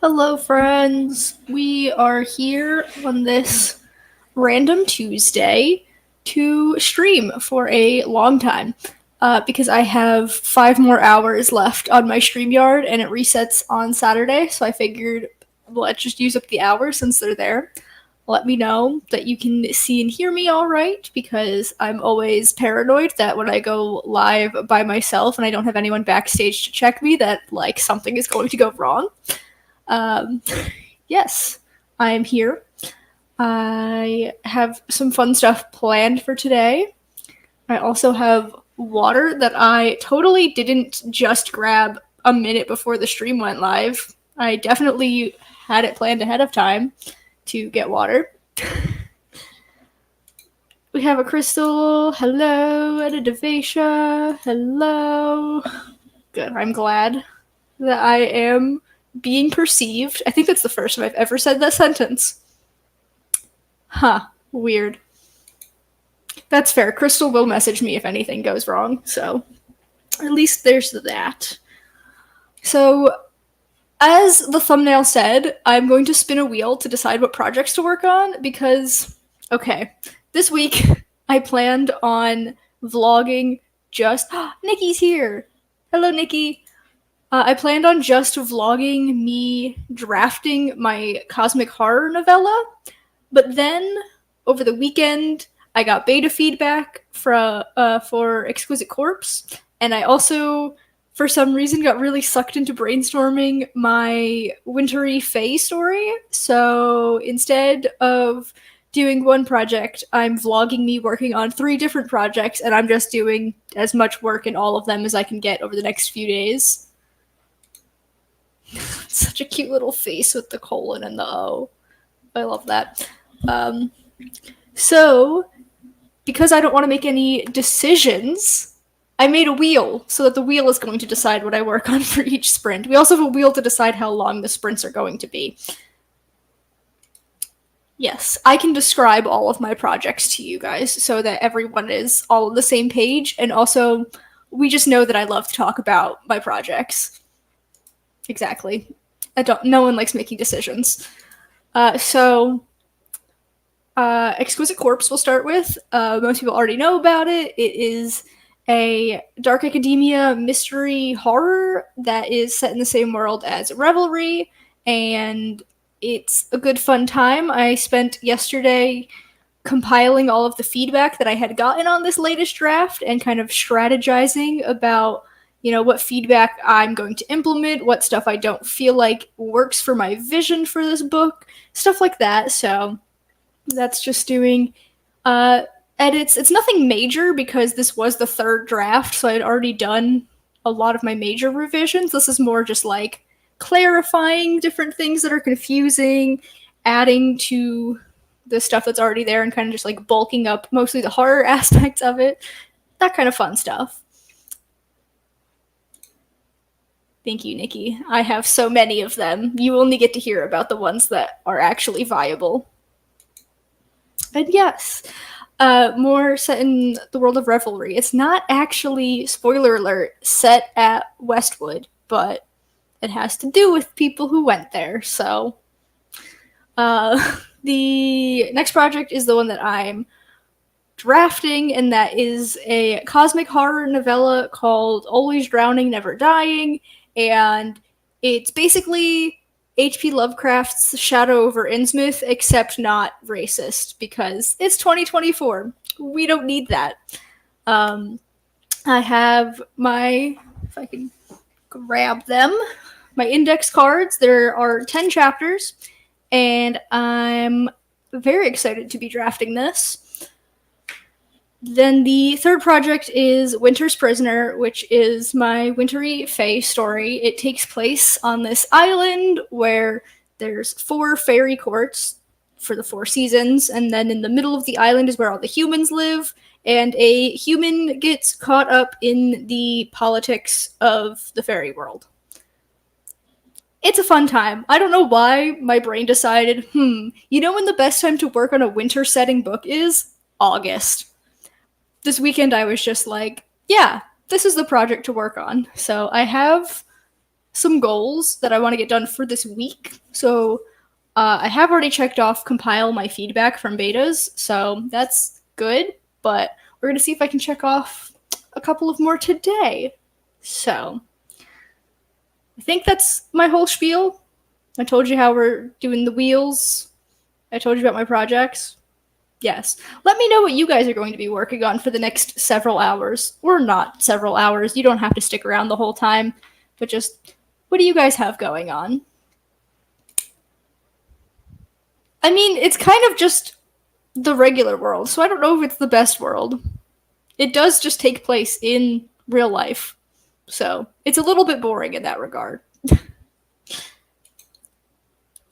Hello, friends. We are here on this random Tuesday to stream for a long time because I have 5 more hours left on my StreamYard and it resets on Saturday. So I figured let's just use up the hours since they're there. Let me know that you can see and hear me all right because I'm always paranoid that when I go live by myself and I don't have anyone backstage to check me, that like something is going to go wrong. Um, yes, I am here. I have some fun stuff planned for today. I also have water that I totally didn't just grab a minute before the stream went live. I definitely had it planned ahead of time to get water. We have a crystal. Hello, and a Devasia. Hello. Good. I'm glad that I am being perceived. I think that's the first time I've ever said that sentence. Huh. Weird. That's fair. Crystal will message me if anything goes wrong, so at least there's that. So, as the thumbnail said, I'm going to spin a wheel to decide what projects to work on because, okay, this week I planned on vlogging just. Nikki's here! Hello, Nikki! I planned on just vlogging me drafting my cosmic horror novella, but then over the weekend I got beta feedback for Exquisite Corpse, and I also, for some reason, got really sucked into brainstorming my Wintry Fae story. So instead of doing one project, I'm vlogging me working on 3 different projects, and I'm just doing as much work in all of them as I can get over the next few days. Such a cute little face with the colon and the O. I love that. So, because I don't want to make any decisions, I made a wheel so that the wheel is going to decide what I work on for each sprint. We also have a wheel to decide how long the sprints are going to be. Yes, I can describe all of my projects to you guys so that everyone is all on the same page, and also we just know that I love to talk about my projects. Exactly. No one likes making decisions. Exquisite Corpse we'll start with. Most people already know about it. It is a dark academia mystery horror that is set in the same world as Revelry, and it's a good fun time. I spent yesterday compiling all of the feedback that I had gotten on this latest draft and kind of strategizing about what feedback I'm going to implement, what stuff I don't feel like works for my vision for this book, stuff like that. So that's just doing edits. It's nothing major because this was the 3rd draft, so I'd already done a lot of my major revisions. This is more just like clarifying different things that are confusing, adding to the stuff that's already there, and kind of just like bulking up mostly the horror aspects of it. That kind of fun stuff. Thank you, Nikki. I have so many of them. You only get to hear about the ones that are actually viable. And yes, more set in the world of Revelry. It's not actually, spoiler alert, set at Westwood, but it has to do with people who went there. So the next project is the one that I'm drafting, and that is a cosmic horror novella called Always Drowning, Never Dying. And it's basically H.P. Lovecraft's Shadow over Innsmouth, except not racist, because it's 2024. We don't need that. I have if I can grab them, my index cards. There are 10 chapters, and I'm very excited to be drafting this. Then the 3rd project is Winter's Prisoner, which is my Wintry Fae story. It takes place on this island where there's 4 fairy courts for the 4 seasons, and then in the middle of the island is where all the humans live, and a human gets caught up in the politics of the fairy world. It's a fun time. I don't know why my brain decided, when the best time to work on a winter setting book is? August. This weekend I was just like, yeah, this is the project to work on. So I have some goals that I want to get done for this week. So I have already checked off compile my feedback from betas, so that's good, but we're going to see if I can check off a couple of more today. So I think that's my whole spiel. I told you how we're doing the wheels. I told you about my projects. Yes. Let me know what you guys are going to be working on for the next several hours. Or not several hours. You don't have to stick around the whole time. But just, what do you guys have going on? I mean, it's kind of just the regular world, so I don't know if it's the best world. It does just take place in real life. So, it's a little bit boring in that regard.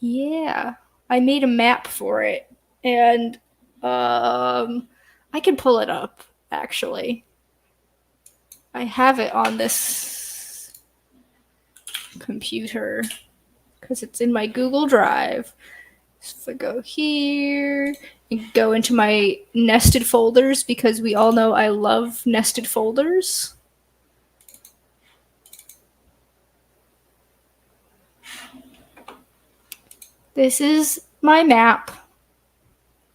Yeah. I made a map for it. And I can pull it up, actually. I have it on this computer because it's in my Google Drive. So if I go here and go into my nested folders, because we all know I love nested folders. This is my map.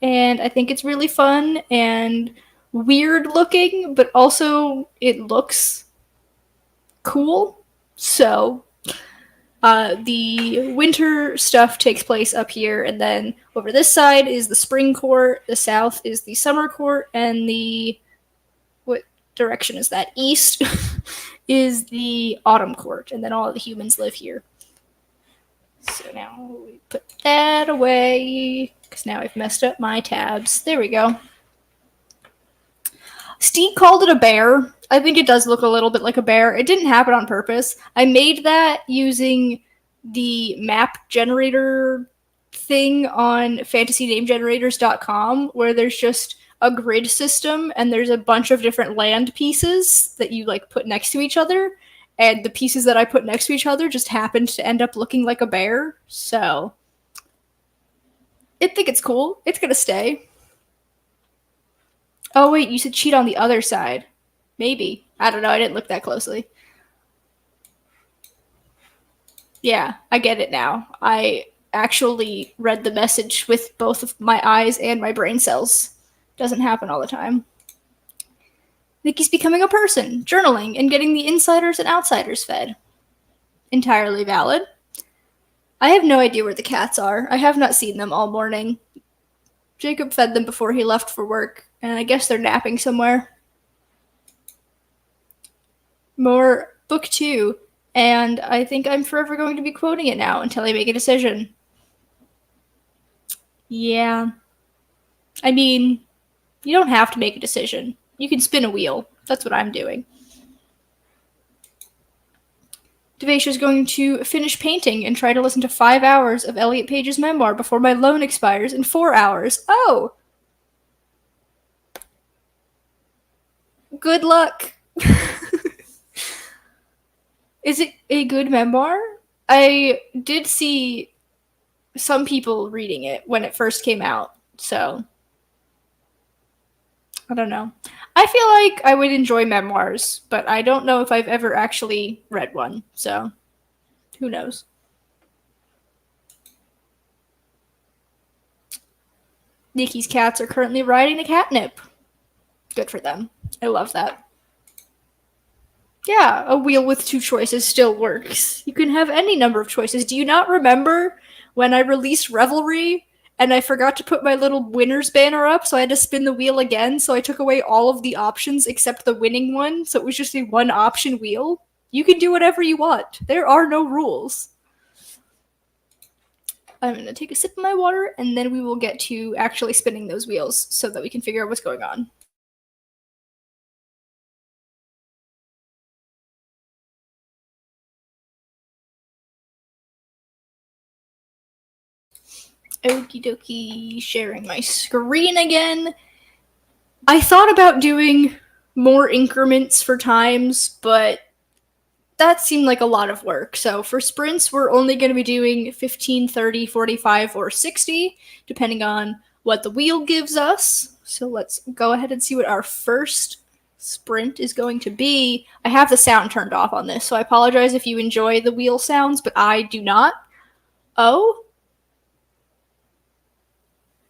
And I think it's really fun and weird looking, but also it looks cool. So the winter stuff takes place up here, and then over this side is the spring court, the south is the summer court, and the, what direction is that? East is the autumn court, and then all of the humans live here. So now we put that away, because now I've messed up my tabs. There we go. Steve called it a bear. I think it does look a little bit like a bear. It didn't happen on purpose. I made that using the map generator thing on fantasynamegenerators.com, where there's just a grid system and there's a bunch of different land pieces that you like put next to each other. And the pieces that I put next to each other just happened to end up looking like a bear. So I think it's cool. It's gonna stay. Oh wait, you said cheat on the other side. Maybe. I don't know, I didn't look that closely. Yeah, I get it now. I actually read the message with both of my eyes and my brain cells. Doesn't happen all the time. Nikki's becoming a person, journaling, and getting the insiders and outsiders fed. Entirely valid. I have no idea where the cats are. I have not seen them all morning. Jacob fed them before he left for work, and I guess they're napping somewhere. More book 2, and I think I'm forever going to be quoting it now until I make a decision. Yeah. I mean, you don't have to make a decision. You can spin a wheel. That's what I'm doing. Devashia's going to finish painting and try to listen to 5 hours of Elliot Page's memoir before my loan expires in 4 hours. Oh! Good luck! Is it a good memoir? I did see some people reading it when it first came out, so I don't know. I feel like I would enjoy memoirs, but I don't know if I've ever actually read one, so who knows. Nikki's cats are currently riding the catnip. Good for them. I love that. Yeah, a wheel with 2 choices still works. You can have any number of choices. Do you not remember when I released Revelry and I forgot to put my little winners banner up, so I had to spin the wheel again, so I took away all of the options except the winning one, so it was just a 1-option wheel? You can do whatever you want. There are no rules. I'm going to take a sip of my water, and then we will get to actually spinning those wheels so that we can figure out what's going on. Okie dokie, sharing my screen again. I thought about doing more increments for times, but that seemed like a lot of work. So for sprints, we're only going to be doing 15, 30, 45, or 60, depending on what the wheel gives us. So let's go ahead and see what our first sprint is going to be. I have the sound turned off on this, so I apologize if you enjoy the wheel sounds, but I do not. Oh?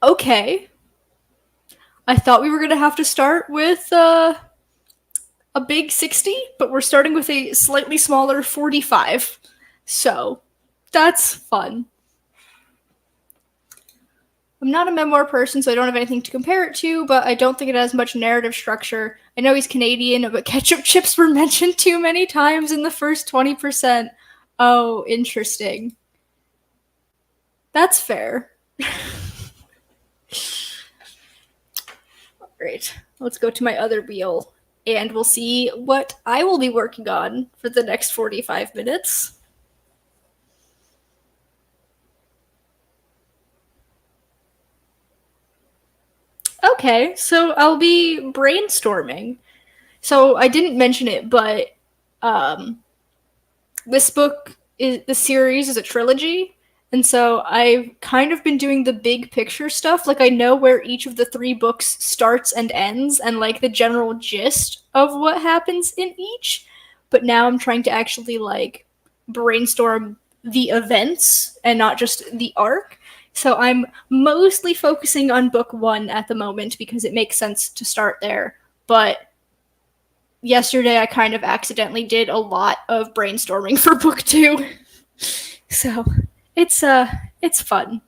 Okay. I thought we were going to have to start with a big 60, but we're starting with a slightly smaller 45. So, that's fun. I'm not a memoir person, so I don't have anything to compare it to, but I don't think it has much narrative structure. I know he's Canadian, but ketchup chips were mentioned too many times in the first 20%. Oh, interesting. That's fair. Great. Let's go to my other wheel, and we'll see what I will be working on for the next 45 minutes. Okay, so I'll be brainstorming. So I didn't mention it, but um, this book is the series is a trilogy, and so I've kind of been doing the big picture stuff. Like I know where each of the three books starts and ends, and like the general gist of what happens in each. But now I'm trying to actually like brainstorm the events and not just the arc. So I'm mostly focusing on book one at the moment because it makes sense to start there. But yesterday I kind of accidentally did a lot of brainstorming for book two. So it's fun.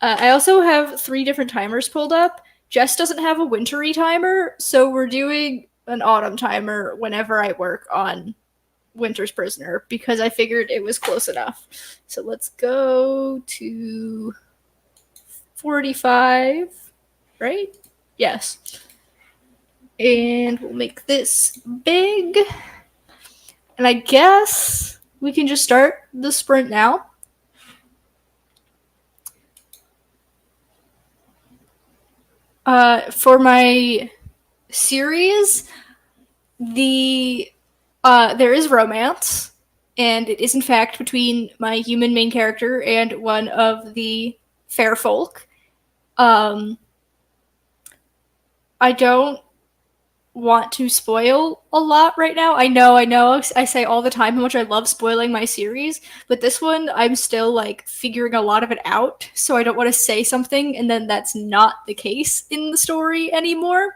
I also have three different timers pulled up. Jess doesn't have a wintry timer, so we're doing an autumn timer whenever I work on Winter's Prisoner because I figured it was close enough. So let's go to 45, right? Yes. And we'll make this big. And I guess we can just start the sprint now. For my series, there is romance, and it is in fact between my human main character and one of the fair folk. Um, I don't want to spoil a lot right now. I know. I say all the time how much I love spoiling my series, but this one I'm still like figuring a lot of it out, so I don't want to say something and then that's not the case in the story anymore.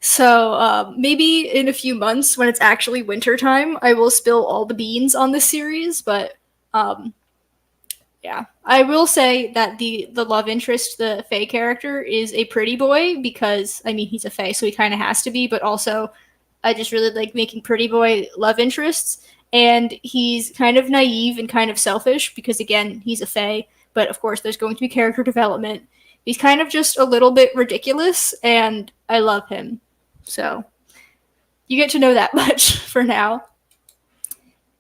So maybe in a few months when it's actually winter time, I will spill all the beans on this series, but um, yeah, I will say that the love interest, the Faye character, is a pretty boy because I mean he's a Faye, so he kind of has to be. But also, I just really like making pretty boy love interests, and he's kind of naive and kind of selfish because again he's a Faye. But of course, there's going to be character development. He's kind of just a little bit ridiculous, and I love him. So you get to know that much for now.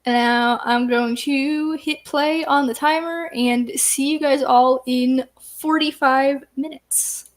Now I'm going to hit play on the timer and see you guys all in 45 minutes.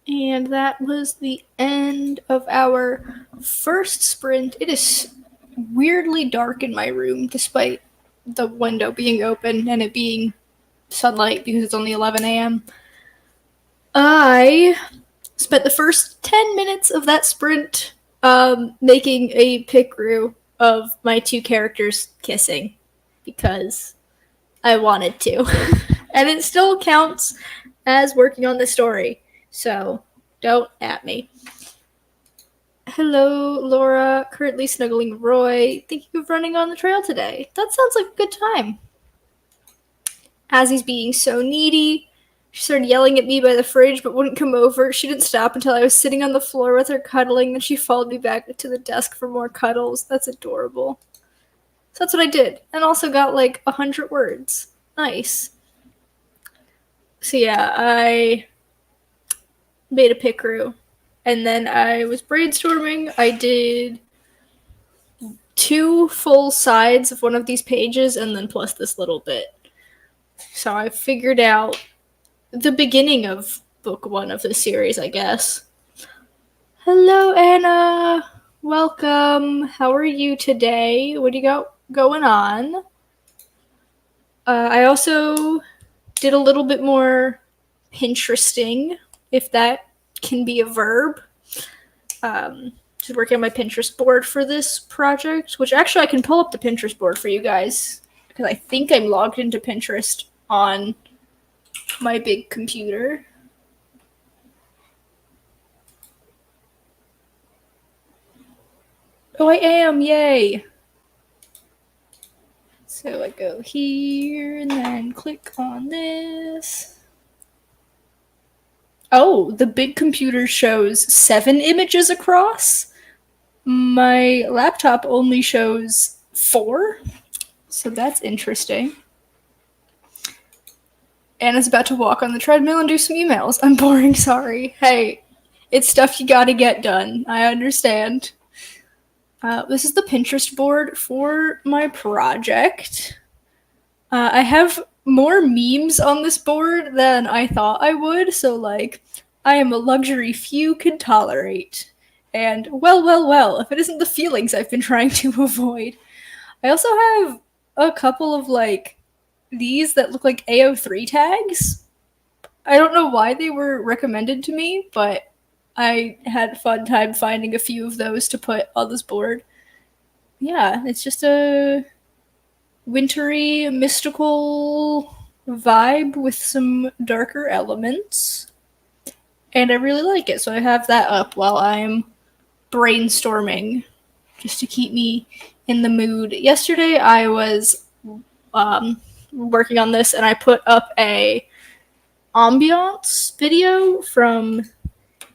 And that was the end of our first sprint. It is weirdly dark in my room, despite the window being open and it being sunlight because it's only 11 a.m. I spent the first 10 minutes of that sprint making a picrew of my two characters kissing because I wanted to. And it still counts as working on the story. So don't at me. Hello, Laura. Currently snuggling Roy. Thinking of running on the trail today. That sounds like a good time. As he's being so needy, she started yelling at me by the fridge but wouldn't come over. She didn't stop until I was sitting on the floor with her cuddling, then she followed me back to the desk for more cuddles. That's adorable. So that's what I did. And also got like 100 words. Nice. So yeah, I made a picrew. And then I was brainstorming. I did 2 full sides of one of these pages and then plus this little bit. So I figured out the beginning of book 1 of the series, I guess. Hello, Anna. Welcome. How are you today? What do you got going on? I also did a little bit more Pinteresting, if that can be a verb. Just working on my Pinterest board for this project, which actually I can pull up the Pinterest board for you guys because I think I'm logged into Pinterest on my big computer. Oh, I am! Yay! So I go here and then click on this. Oh, the big computer shows 7 images across. My laptop only shows 4. So that's interesting. Anna's about to walk on the treadmill and do some emails. I'm boring, sorry. Hey, it's stuff you gotta get done. I understand. This is the Pinterest board for my project. I have more memes on this board than I thought I would, so like, I am a luxury few can tolerate. And well, if it isn't the feelings I've been trying to avoid. I also have a couple of like these that look like AO3 tags. I don't know why they were recommended to me, but I had a fun time finding a few of those to put on this board. Yeah, it's just a wintry, mystical vibe with some darker elements. And I really like it, so I have that up while I'm brainstorming just to keep me in the mood. Yesterday I was working on this and I put up a ambiance video from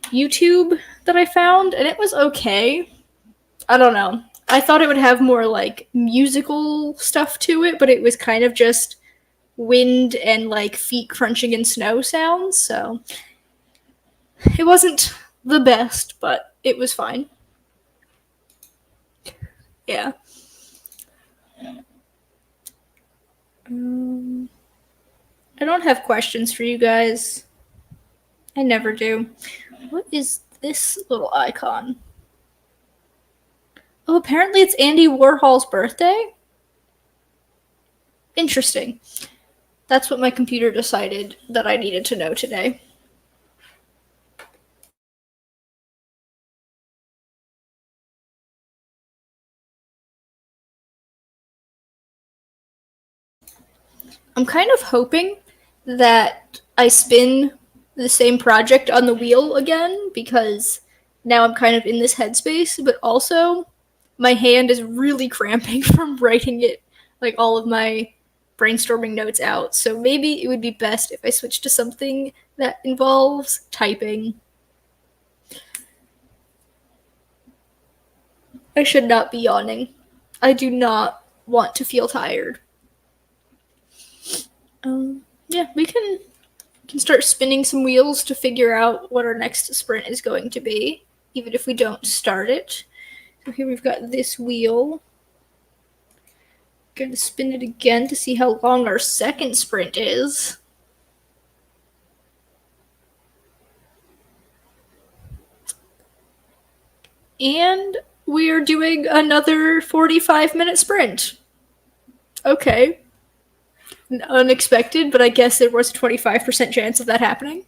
YouTube that I found and it was okay. I don't know. I thought it would have more like musical stuff to it, but it was kind of just wind and like feet crunching in snow sounds, so it wasn't the best, but it was fine. Yeah. I don't have questions for you guys. I never do. What is this little icon? Oh, apparently it's Andy Warhol's birthday? Interesting. That's what my computer decided that I needed to know today. I'm kind of hoping that I spin the same project on the wheel again because now I'm kind of in this headspace, but also my hand is really cramping from writing it, like all of my brainstorming notes out. So maybe it would be best if I switch to something that involves typing. I should not be yawning. I do not want to feel tired. Yeah, we can start spinning some wheels to figure out what our next sprint is going to be, even if we don't start it. So here we've got this wheel. Gonna spin it again to see how long our second sprint is. And we're doing another 45-minute sprint. Okay. Unexpected, but I guess there was a 25% chance of that happening.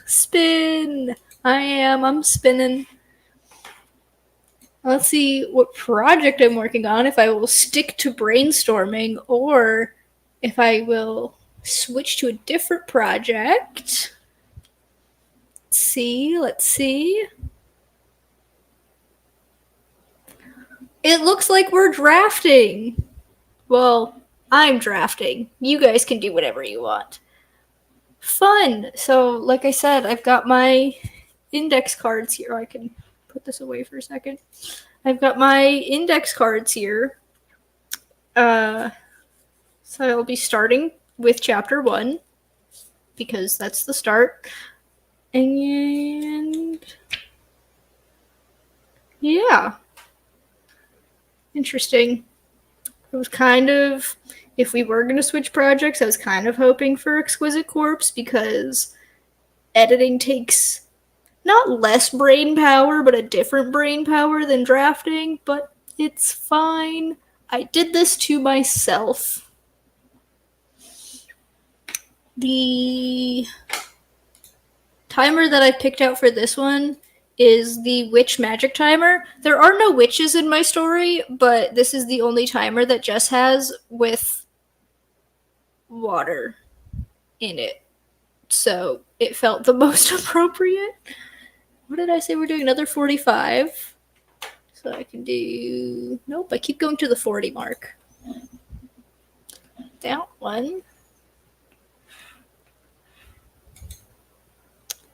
Spin! I'm spinning. Let's see what project I'm working on, if I will stick to brainstorming, or if I will switch to a different project. Let's see. It looks like we're drafting. Well, I'm drafting. You guys can do whatever you want. Fun! So, like I said, I've got my index cards here. I can put this away for a second. I've got my index cards here. So I'll be starting with chapter 1 because that's the start. And yeah, interesting. It was kind of, if we were going to switch projects, I was kind of hoping for Exquisite Corpse because editing takes not less brain power, but a different brain power than drafting, but it's fine. I did this to myself. The timer that I picked out for this one is the witch magic timer. There are no witches in my story, but this is the only timer that Jess has with water in it. So it felt the most appropriate. What did I say? We're doing another 45. So I can do. Nope, I keep going to the 40 mark. That one.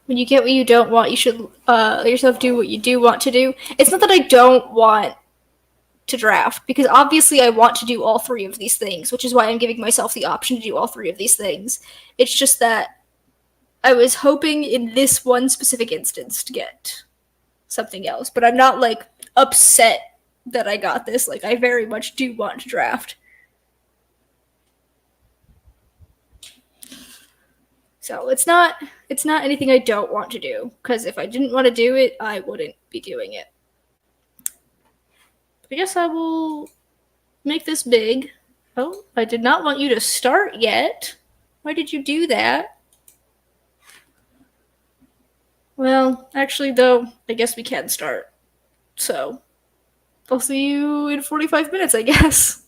When you get what you don't want, you should let yourself do what you do want to do. It's not that I don't want to draft, because obviously I want to do all 3 of these things, which is why I'm giving myself the option to do all 3 of these things. It's just that I was hoping in this one specific instance to get something else, but I'm not like upset that I got this. Like, I very much do want to draft. So it's not anything I don't want to do, because if I didn't want to do it, I wouldn't be doing it. I guess I will make this big. Oh, I did not want you to start yet. Why did you do that? Well, actually, though, I guess we can start. So, I'll see you in 45 minutes, I guess.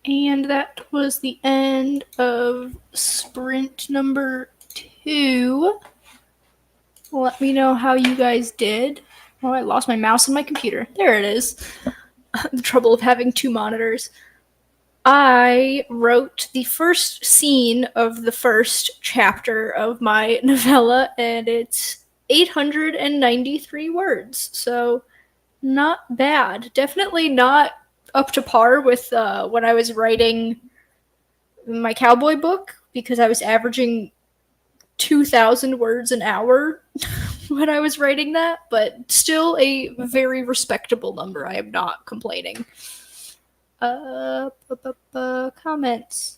And that was the end of sprint number 2. Let me know how you guys did. Oh, I lost my mouse on my computer. There it is. The trouble of having 2 monitors. I wrote the first scene of the first chapter of my novella, and it's 893 words. So, not bad. Definitely not up to par with when I was writing my cowboy book, because I was averaging 2,000 words an hour when I was writing that, but still a very respectable number. I am not complaining. Comments.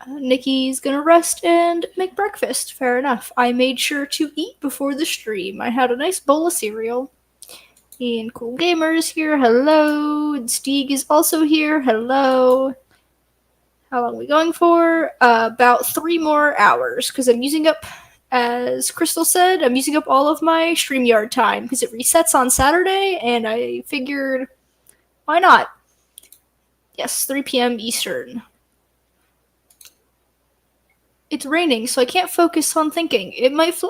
Nikki's gonna rest and make breakfast. Fair enough. I made sure to eat before the stream. I had a nice bowl of cereal. And Cool Gamer's here. Hello. And Steeg is also here. Hello. How long are we going for? About 3 more hours, because I'm using up, as Crystal said, I'm using up all of my StreamYard time, because it resets on Saturday, and I figured, why not? Yes, 3 p.m. Eastern. It's raining, so I can't focus on thinking. It might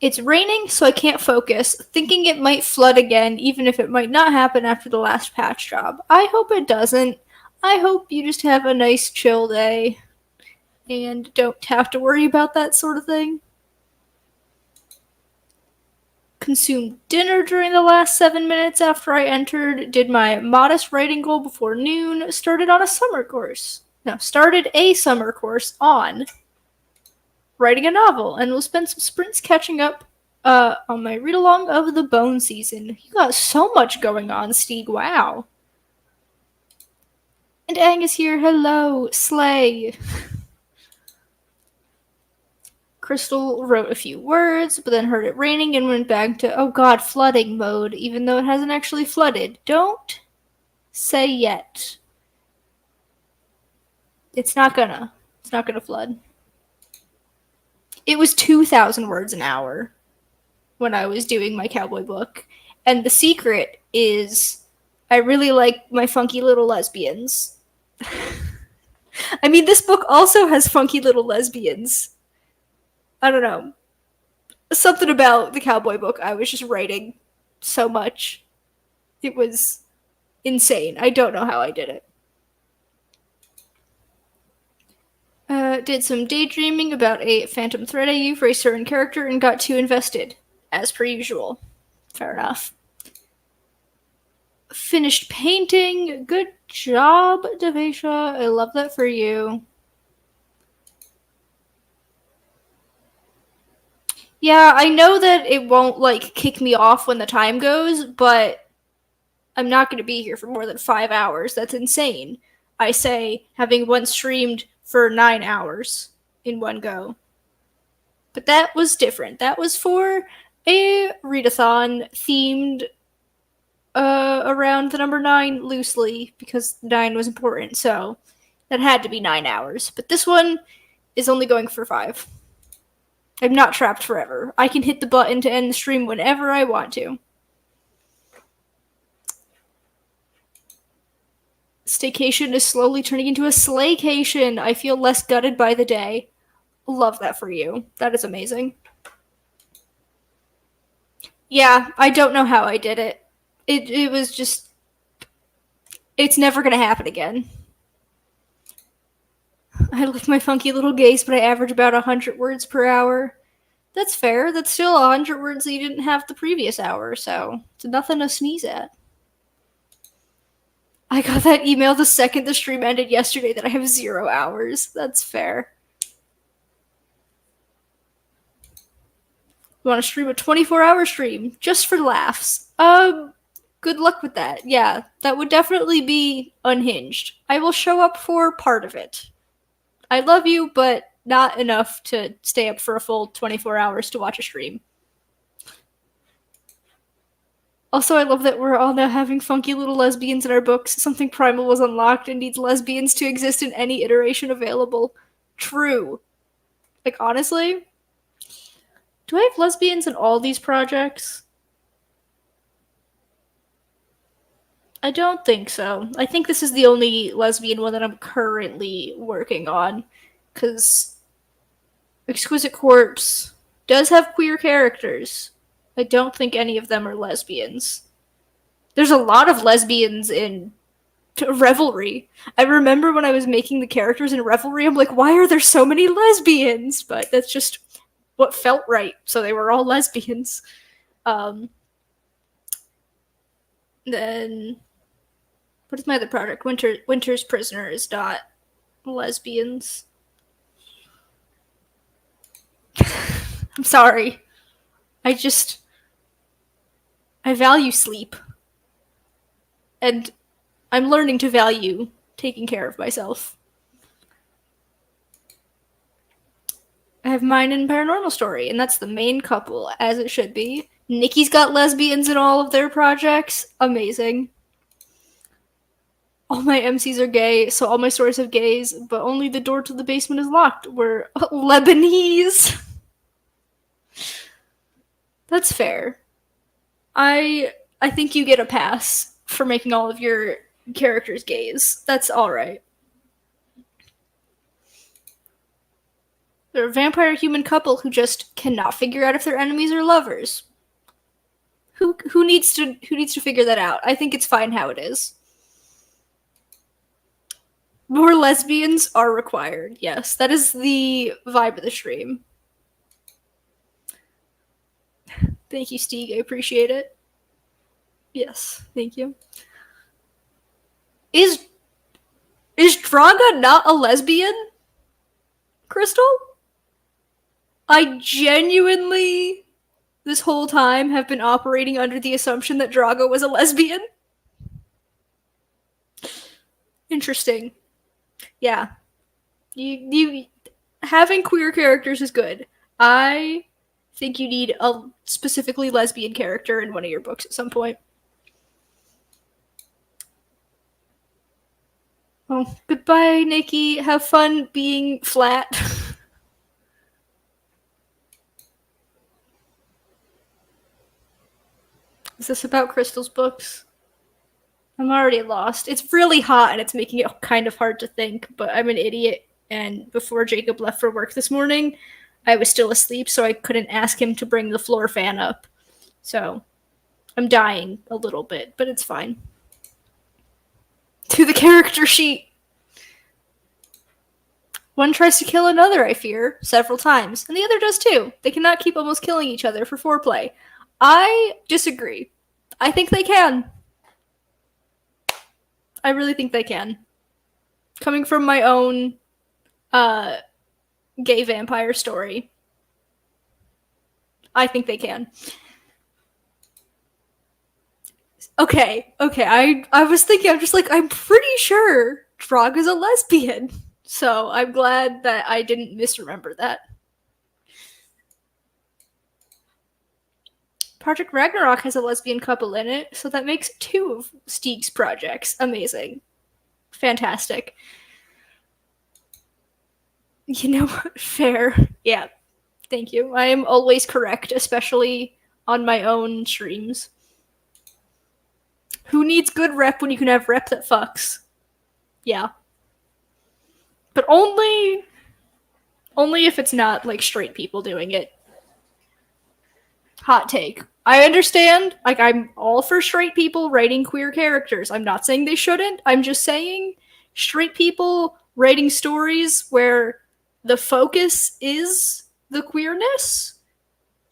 It's raining, so I can't focus, thinking it might flood again, even if it might not happen after the last patch job. I hope it doesn't. I hope you just have a nice chill day and don't have to worry about that sort of thing. Consumed dinner during the last 7 minutes after I entered, did my modest writing goal before noon, started a summer course on writing a novel, and will spend some sprints catching up on my read-along of the Bone season. You got so much going on, Steeg. Wow. And Aang is here. Hello. Slay. Crystal wrote a few words, but then heard it raining and went back to, oh god, flooding mode, even though it hasn't actually flooded. Don't say yet. It's not gonna flood. It was 2,000 words an hour when I was doing my cowboy book. And the secret is I really like my funky little lesbians. I mean, this book also has funky little lesbians. I don't know. Something about the cowboy book, I was just writing so much. It was insane. I don't know how I did it. Did some daydreaming about a phantom thread I used for a certain character and got too invested, as per usual. Fair enough. Finished painting. Good job, Devesha. I love that for you. Yeah, I know that it won't, kick me off when the time goes, but I'm not going to be here for more than 5 hours. That's insane. I say, having once streamed for 9 hours in one go. But that was different. That was for a readathon themed around the number 9 loosely, because 9 was important, so that had to be 9 hours. But this one is only going for 5. I'm not trapped forever. I can hit the button to end the stream whenever I want to. Staycation is slowly turning into a slaycation. I feel less gutted by the day. Love that for you. That is amazing. Yeah, I don't know how I did it. It was just... It's never gonna happen again. I like my funky little gaze, but I average about 100 words per hour. That's fair. That's still 100 words that you didn't have the previous hour, so it's nothing to sneeze at. I got that email the second the stream ended yesterday that I have 0 hours. That's fair. You want to stream a 24-hour stream just for laughs? Good luck with that. Yeah, that would definitely be unhinged. I will show up for part of it. I love you, but not enough to stay up for a full 24 hours to watch a stream. Also, I love that we're all now having funky little lesbians in our books. Something primal was unlocked and needs lesbians to exist in any iteration available. True. Like, honestly, do I have lesbians in all these projects? I don't think so. I think this is the only lesbian one that I'm currently working on, because Exquisite Corpse does have queer characters. I don't think any of them are lesbians. There's a lot of lesbians in Revelry. I remember when I was making the characters in Revelry, I'm like, why are there so many lesbians? But that's just what felt right. So they were all lesbians. Then what is my other project? Winter's Prisoner is not lesbians. I'm sorry. I value sleep. And I'm learning to value taking care of myself. I have mine in Paranormal Story, and that's the main couple, as it should be. Nikki's got lesbians in all of their projects. Amazing. All my MCs are gay, so all my stories have gays, but only the door to the basement is locked. We're Lebanese. That's fair. I think you get a pass for making all of your characters gays. That's alright. They're a vampire-human couple who just cannot figure out if they're enemies or lovers. Who needs to figure that out? I think it's fine how it is. More lesbians are required. Yes, that is the vibe of the stream. Thank you, Steeg. I appreciate it. Yes, thank you. Is Draga not a lesbian? Crystal? I genuinely, this whole time, have been operating under the assumption that Draga was a lesbian. Interesting. Yeah. You having queer characters is good. I think you need a specifically lesbian character in one of your books at some point. Oh, goodbye, Nikki. Have fun being flat. Is this about Crystal's books? I'm already lost. It's really hot and it's making it kind of hard to think, but I'm an idiot. And before Jacob left for work this morning, I was still asleep, so I couldn't ask him to bring the floor fan up. So I'm dying a little bit, but it's fine. To the character sheet. One tries to kill another, I fear, several times, and the other does too. They cannot keep almost killing each other for foreplay. I disagree. I think they can. I really think they can. Coming from my own gay vampire story, I think they can. Okay. I was thinking, I'm just like, I'm pretty sure Draga's a lesbian. So I'm glad that I didn't misremember that. Project Ragnarok has a lesbian couple in it, so that makes 2 of Steeg's projects. Amazing. Fantastic. You know what? Fair. Yeah. Thank you. I am always correct, especially on my own streams. Who needs good rep when you can have rep that fucks? Yeah. But only if it's not, like, straight people doing it. Hot take. I understand. Like, I'm all for straight people writing queer characters. I'm not saying they shouldn't. I'm just saying straight people writing stories where the focus is the queerness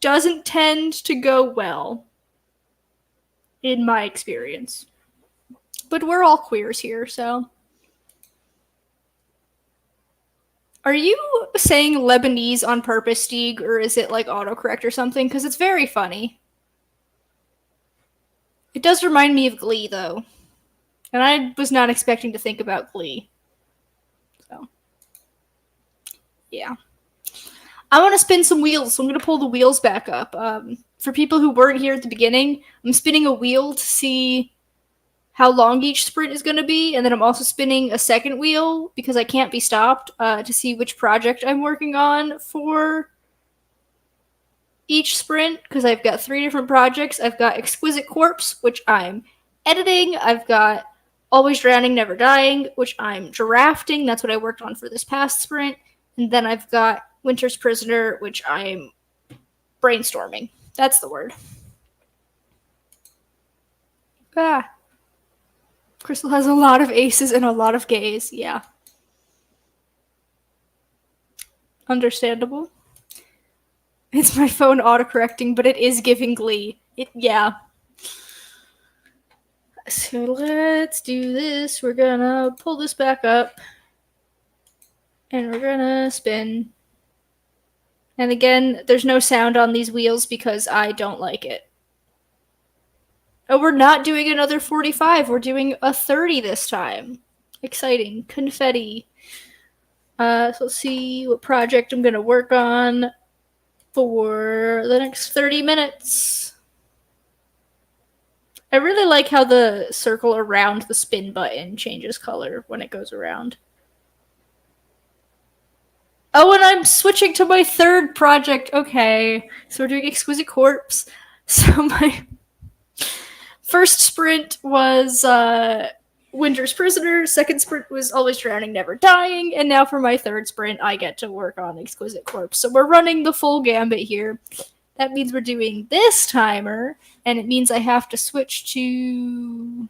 doesn't tend to go well, in my experience. But we're all queers here, so. Are you saying Lebanese on purpose, Steeg, or is it like autocorrect or something? Because it's very funny. It does remind me of Glee, though. And I was not expecting to think about Glee. So. Yeah. I want to spin some wheels, so I'm going to pull the wheels back up. For people who weren't here at the beginning, I'm spinning a wheel to see how long each sprint is going to be, and then I'm also spinning a second wheel because I can't be stopped to see which project I'm working on for each sprint, because I've got 3 different projects. I've got Exquisite Corpse, which I'm editing, I've got Always Drowning, Never Dying, which I'm drafting. That's what I worked on for this past sprint. And then I've got Winter's Prisoner, which I'm brainstorming. That's the word. Ah. Crystal has a lot of aces and a lot of gays. Yeah. Understandable. It's my phone autocorrecting, but it is giving glee. Yeah. So let's do this. We're gonna pull this back up. And we're gonna spin. And again, there's no sound on these wheels because I don't like it. Oh, we're not doing another 45. We're doing a 30 this time. Exciting. Confetti. So let's see what project I'm going to work on for the next 30 minutes. I really like how the circle around the spin button changes color when it goes around. Oh, and I'm switching to my third project. Okay, so we're doing Exquisite Corpse. So my first sprint was Winter's Prisoner, second sprint was Always Drowning, Never Dying, and now for my third sprint, I get to work on Exquisite Corpse. So we're running the full gambit here. That means we're doing this timer, and it means I have to switch to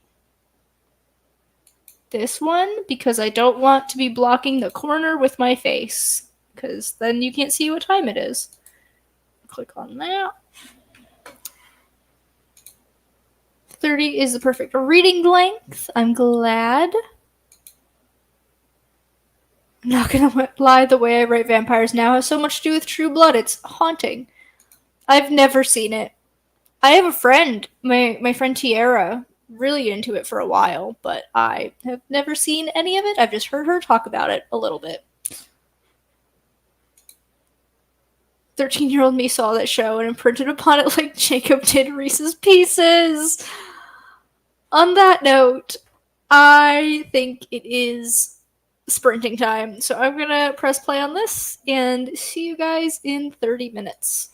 this one because I don't want to be blocking the corner with my face, because then you can't see what time it is. Click on that. 30 is the perfect reading length. I'm glad. I'm not gonna lie, the way I write vampires now has so much to do with True Blood. It's haunting. I've never seen it. I have a friend, my friend Tiara, really into it for a while, but I have never seen any of it. I've just heard her talk about it a little bit. 13-year-old me saw that show and imprinted upon it like Jacob did Reese's Pieces. On that note, I think it is sprinting time. So I'm going to press play on this and see you guys in 30 minutes.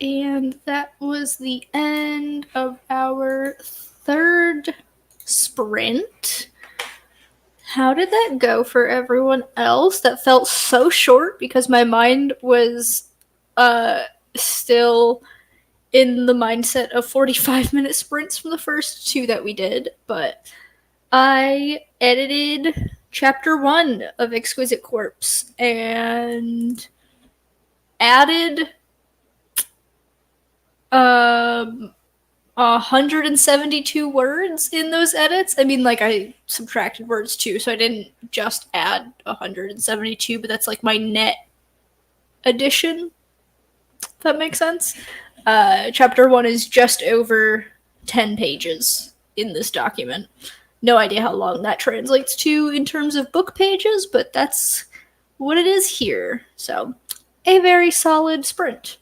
And that was the end of our third sprint. How did that go for everyone else? That felt so short because my mind was still in the mindset of 45-minute sprints from the first two that we did, but I edited chapter 1 of Exquisite Corpse and added 172 words in those edits. I mean, like, I subtracted words too, so I didn't just add 172, but that's like my net addition, if that makes sense. Chapter 1 is just over 10 pages in this document. No idea how long that translates to in terms of book pages, but that's what it is here. So, a very solid sprint.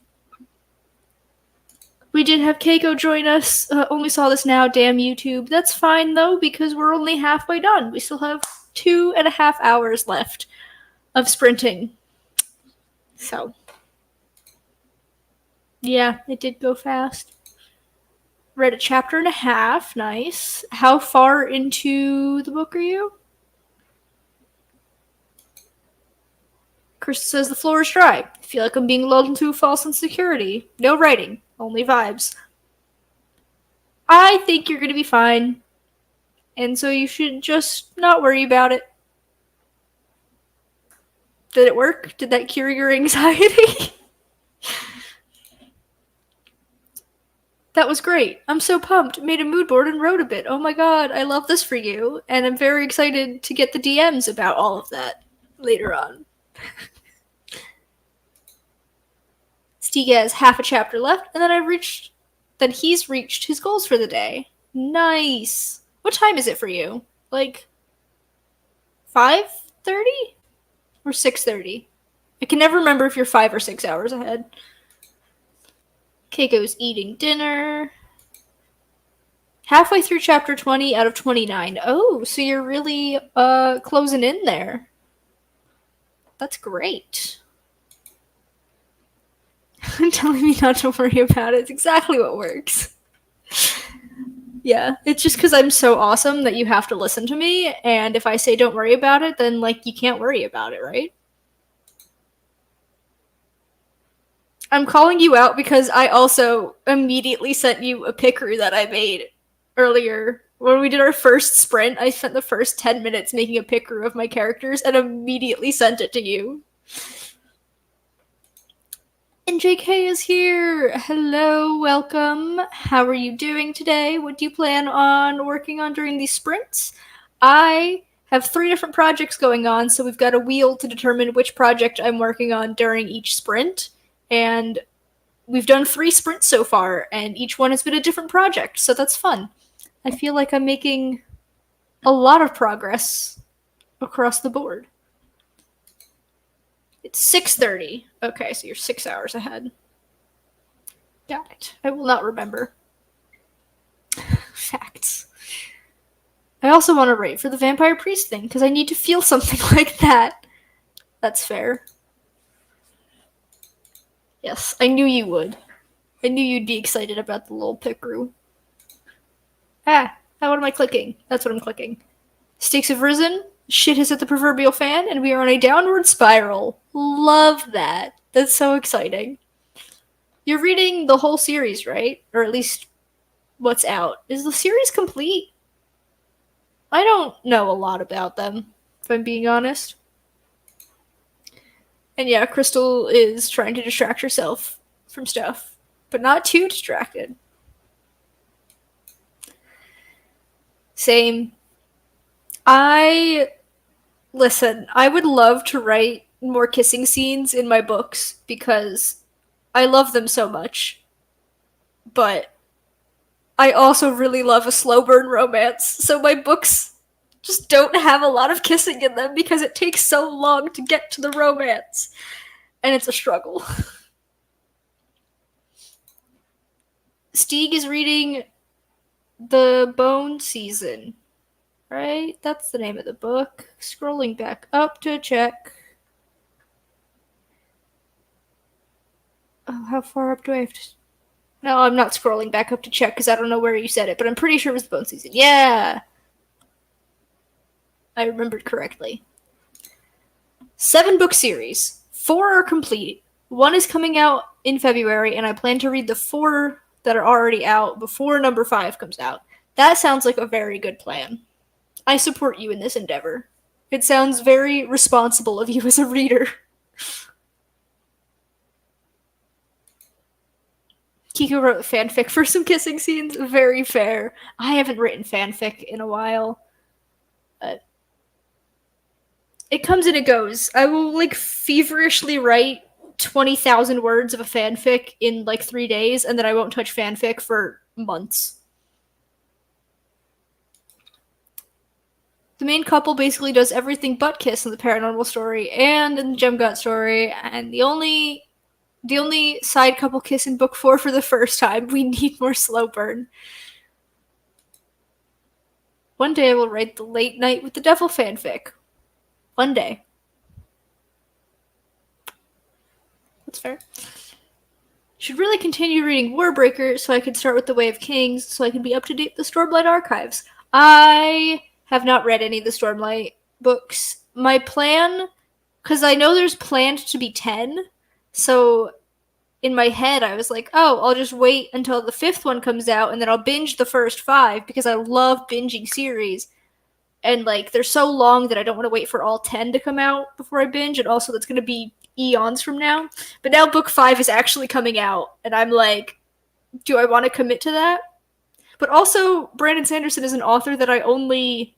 We did have Keiko join us. Only saw this now, damn YouTube. That's fine though, because we're only halfway done. We still have 2.5 hours left of sprinting. So, yeah, it did go fast. Read a chapter and a half. Nice. How far into the book are you? Krista says the floor is dry. I feel like I'm being lulled into a false insecurity. No writing, only vibes. I think you're going to be fine. And so you should just not worry about it. Did it work? Did that cure your anxiety? That was great. I'm so pumped. Made a mood board and wrote a bit. Oh my god, I love this for you. And I'm very excited to get the DMs about all of that later on. Stiga has half a chapter left, and then he's reached his goals for the day. Nice. What time is it for you? Like 5:30 or 6:30? I can never remember if you're 5 or 6 hours ahead. Keiko's eating dinner. Halfway through chapter 20 out of 29. Oh, so you're really closing in there. That's great. Telling me not to worry about it. It's exactly what works. Yeah, it's just because I'm so awesome that you have to listen to me, and if I say don't worry about it, then, like, you can't worry about it, right? I'm calling you out because I also immediately sent you a picture that I made earlier. When we did our first sprint, I spent the first 10 minutes making a picture of my characters and immediately sent it to you. And JK is here. Hello, welcome. How are you doing today? What do you plan on working on during these sprints? I have 3 different projects going on, so we've got a wheel to determine which project I'm working on during each sprint. And we've done 3 sprints so far, and each one has been a different project, so that's fun. I feel like I'm making a lot of progress across the board. It's 6:30. Okay, so you're 6 hours ahead. Got it. I will not remember. Facts. I also want to write for the Vampire Priest thing, because I need to feel something like that. That's fair. Yes, I knew you would. I knew you'd be excited about the little pickaroo. What am I clicking? That's what I'm clicking. Stakes have risen, shit has hit the proverbial fan, and we are on a downward spiral. Love that. That's so exciting. You're reading the whole series, right? Or at least what's out. Is the series complete? I don't know a lot about them, if I'm being honest. And yeah, Crystal is trying to distract herself from stuff, but not too distracted. Same. Listen, I would love to write more kissing scenes in my books because I love them so much. But I also really love a slow burn romance, so my books just don't have a lot of kissing in them because it takes so long to get to the romance. And it's a struggle. Stieg is reading The Bone Season, right? That's the name of the book. Scrolling back up to check. Oh, how far up do I have to... No, I'm not scrolling back up to check because I don't know where you said it, but I'm pretty sure it was the bone season. Yeah! I remembered correctly. 7-book series. 4 are complete. 1 is coming out in February, and I plan to read the 4 that are already out before number 5 comes out. That sounds like a very good plan. I support you in this endeavor. It sounds very responsible of you as a reader. Kiko wrote fanfic for some kissing scenes. Very fair. I haven't written fanfic in a while. It comes and it goes. I will, like, feverishly write 20,000 words of a fanfic in, like, 3 days, and then I won't touch fanfic for months. The main couple basically does everything but kiss in the paranormal story and in the Gemgut story, and the only side couple kiss in book 4 for the first time. We need more slow burn. One day I will write the Late Night with the Devil fanfic. One day. That's fair. Should really continue reading Warbreaker so I can start with The Way of Kings so I can be up to date with the Stormlight archives. I have not read any of the Stormlight books. My plan, because I know there's planned to be 10, so in my head I was like, oh, I'll just wait until the 5th one comes out and then I'll binge the first 5 because I love binging series. And, like, they're so long that I don't want to wait for all 10 to come out before I binge, and also that's going to be eons from now. But now book 5 is actually coming out, and I'm like, do I want to commit to that? But also, Brandon Sanderson is an author that I only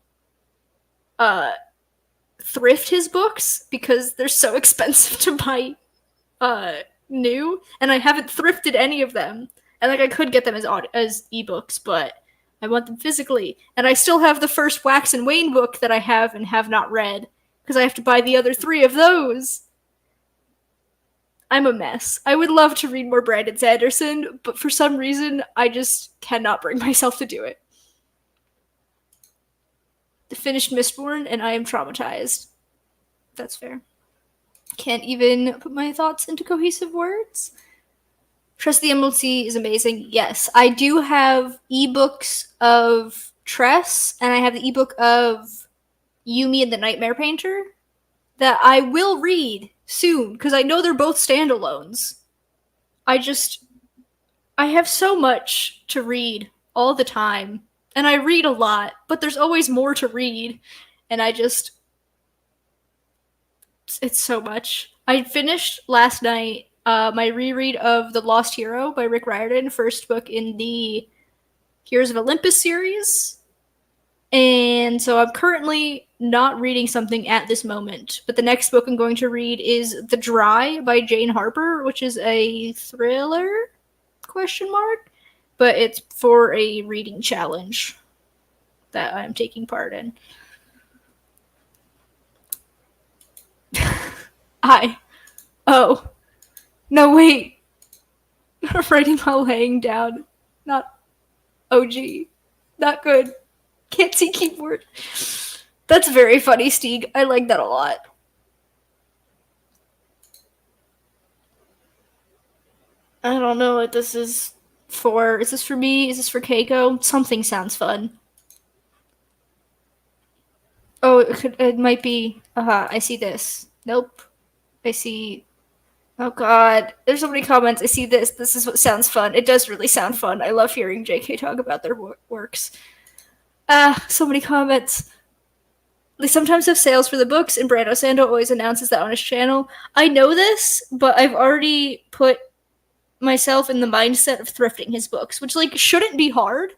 thrift his books because they're so expensive to buy new, and I haven't thrifted any of them. And, like, I could get them as ebooks, but I want them physically. And I still have the first Wax and Wayne book that I have and have not read, because I have to buy the other 3 of those. I'm a mess. I would love to read more Brandon Sanderson, but for some reason, I just cannot bring myself to do it. I finished Mistborn, and I am traumatized. That's fair. Can't even put my thoughts into cohesive words. Trust the Emerald Sea is amazing. Yes, I do have ebooks of Tress, and I have the ebook of Yumi and the Nightmare Painter that I will read soon, because I know they're both standalones. I have so much to read all the time, and I read a lot, but there's always more to read, and it's so much. I finished last night my reread of The Lost Hero by Rick Riordan, first book in the Heroes of Olympus series. And so I'm currently not reading something at this moment, but the next book I'm going to read is The Dry by Jane Harper, which is a thriller, ? But it's for a reading challenge that I'm taking part in. Oh. No, wait. I'm writing while laying down. Not OG. Not good. Can't see keyboard. That's very funny, Steeg. I like that a lot. I don't know what this is for. Is this for me? Is this for Keiko? Something sounds fun. Oh, it might be. I see this. Nope. I see. Oh god, there's so many comments. I see this. This is what sounds fun. It does really sound fun. I love hearing JK talk about their works. So many comments. They sometimes have sales for the books, and Brando Sando always announces that on his channel. I know this, but I've already put myself in the mindset of thrifting his books, which, like, shouldn't be hard.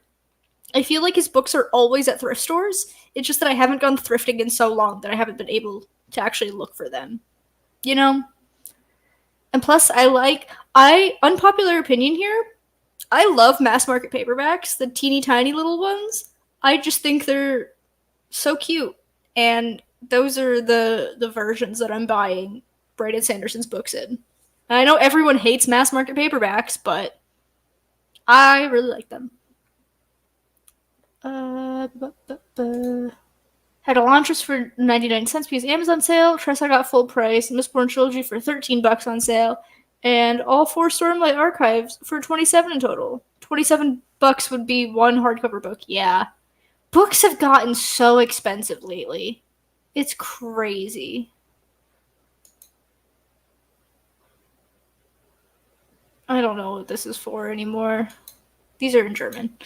I feel like his books are always at thrift stores. It's just that I haven't gone thrifting in so long that I haven't been able to actually look for them. You know? And plus, unpopular opinion here, I love mass market paperbacks, the teeny tiny little ones. I just think they're so cute. And those are the versions that I'm buying Brandon Sanderson's books in. And I know everyone hates mass market paperbacks, but I really like them. Had Elantris for 99 cents because Amazon sale. Tress I got full price. Mistborn Trilogy for $13 on sale. and all 4 Stormlight archives for 27 in total. $27 would be one hardcover book. Yeah. Books have gotten so expensive lately. It's crazy. I don't know what this is for anymore. These are in German.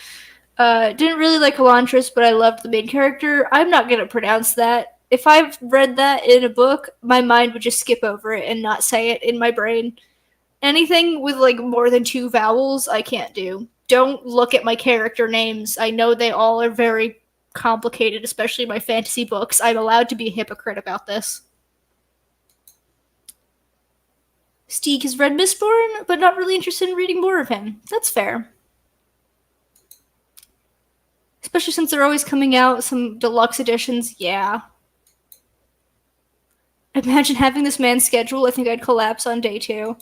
Didn't really like Elantris, but I loved the main character. I'm not going to pronounce that. If I've read that in a book, my mind would just skip over it and not say it in my brain. Anything with like more than 2 vowels, I can't do. Don't look at my character names. I know they all are very complicated, especially my fantasy books. I'm allowed to be a hypocrite about this. Stieg has read Mistborn, but not really interested in reading more of him. That's fair. Especially since they're always coming out, some deluxe editions, yeah. Imagine having this man's schedule, I think I'd collapse on day 2.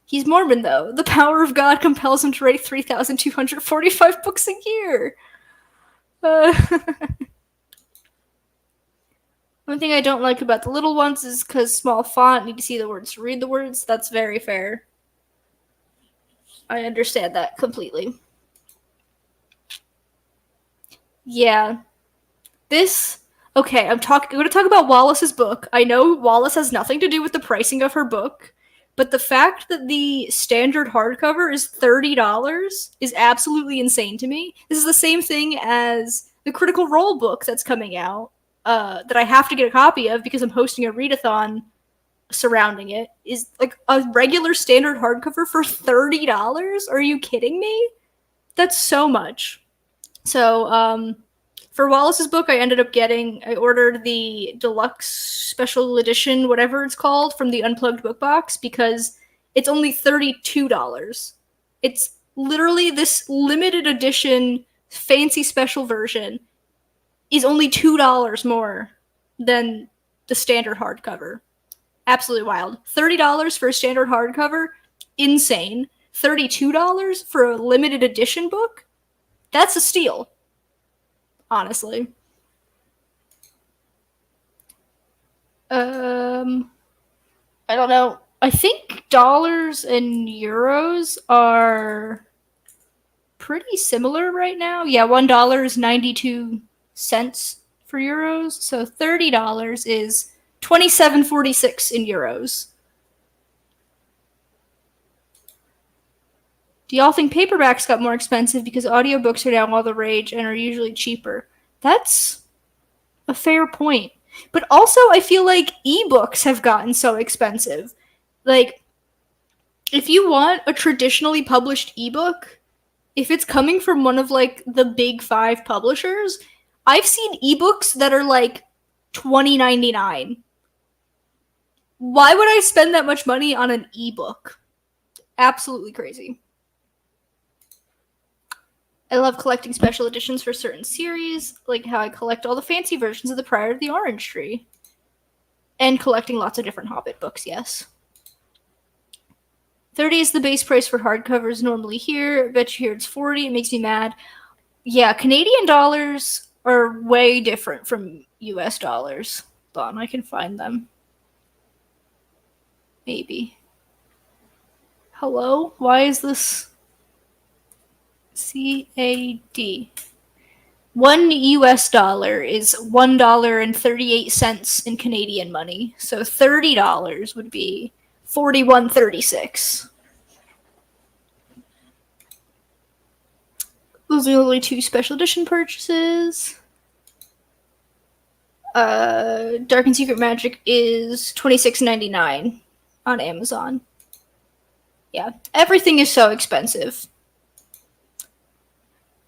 He's Mormon, though. The power of God compels him to write 3,245 books a year. One thing I don't like about the little ones is because small font, need to see the words to read the words. That's very fair. I understand that completely. Yeah. This... Okay, I'm going to talk about Wallace's book. I know Wallace has nothing to do with the pricing of her book, but the fact that the standard hardcover is $30 is absolutely insane to me. This is the same thing as the Critical Role book that's coming out, that I have to get a copy of because I'm hosting a readathon surrounding it, is like a regular standard hardcover for $30? Are you kidding me? That's so much. So, for Wallace's book, I ordered the deluxe special edition, whatever it's called, from the Unplugged book box because it's only $32. It's literally this limited edition fancy special version is only $2 more than the standard hardcover. Absolutely wild. $30 for a standard hardcover? Insane. $32 for a limited edition book? That's a steal. Honestly. I don't know. I think dollars and euros are pretty similar right now. Yeah, $1 is 92 cents for euros. So $30 is 27.46 in euros. Do y'all think paperbacks got more expensive because audiobooks are now all the rage and are usually cheaper? That's a fair point. But also, I feel like ebooks have gotten so expensive. Like, if you want a traditionally published ebook, if it's coming from one of, like, the big 5 publishers, I've seen ebooks that are, like, $20.99. Why would I spend that much money on an ebook? Absolutely crazy. I love collecting special editions for certain series, like how I collect all the fancy versions of The Prior of the Orange Tree. And collecting lots of different Hobbit books, yes. $30 is the base price for hardcovers normally here. I bet you here it's $40. It makes me mad. Yeah, Canadian dollars are way different from US dollars. Hold on, I can find them. Maybe. Hello? Why is this... CAD. $1 US is $1.38 in Canadian money. So $30 would be $41.36. Those are the only 2 special edition purchases. Dark and Secret Magic is $26.99 on Amazon. Yeah, everything is so expensive.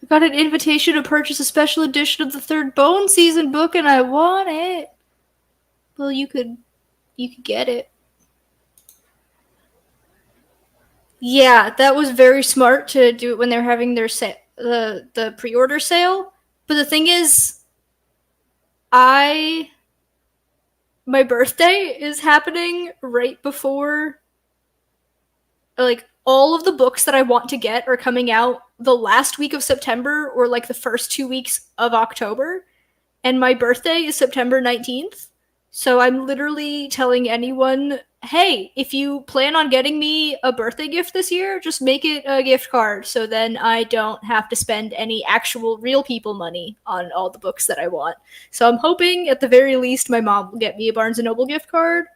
I got an invitation to purchase a special edition of the 3rd Bone Season book, and I want it. Well, you could get it. Yeah, that was very smart to do it when they're having their the pre-order sale. But the thing is, my birthday is happening right before, like, all of the books that I want to get are coming out the last week of September or like the first 2 weeks of October. And my birthday is September 19th. So I'm literally telling anyone hey, if you plan on getting me a birthday gift this year, just make it a gift card so then I don't have to spend any actual real people money on all the books that I want. So I'm hoping at the very least my mom will get me a Barnes & Noble gift card.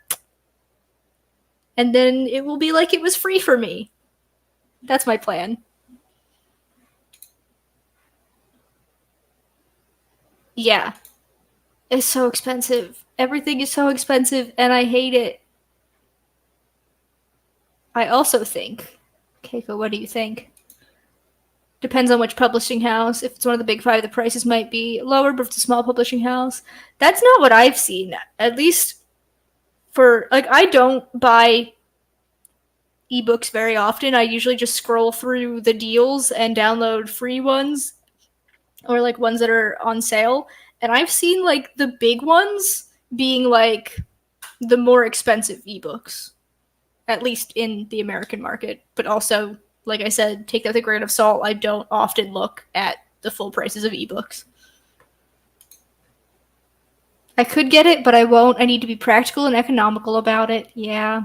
And then it will be like it was free for me. That's my plan. Yeah. It's so expensive. Everything is so expensive and I hate it. I also think, Keiko, what do you think? Depends on which publishing house. If it's one of the big five, the prices might be lower, but if it's a small publishing house, that's not what I've seen. At least for, like, I don't buy ebooks very often. I usually just scroll through the deals and download free ones or like ones that are on sale. And I've seen like the big ones being like the more expensive ebooks, at least in the American market. But also, like I said, take that with a grain of salt. I don't often look at the full prices of ebooks. I could get it, but I won't. I need to be practical and economical about it. Yeah.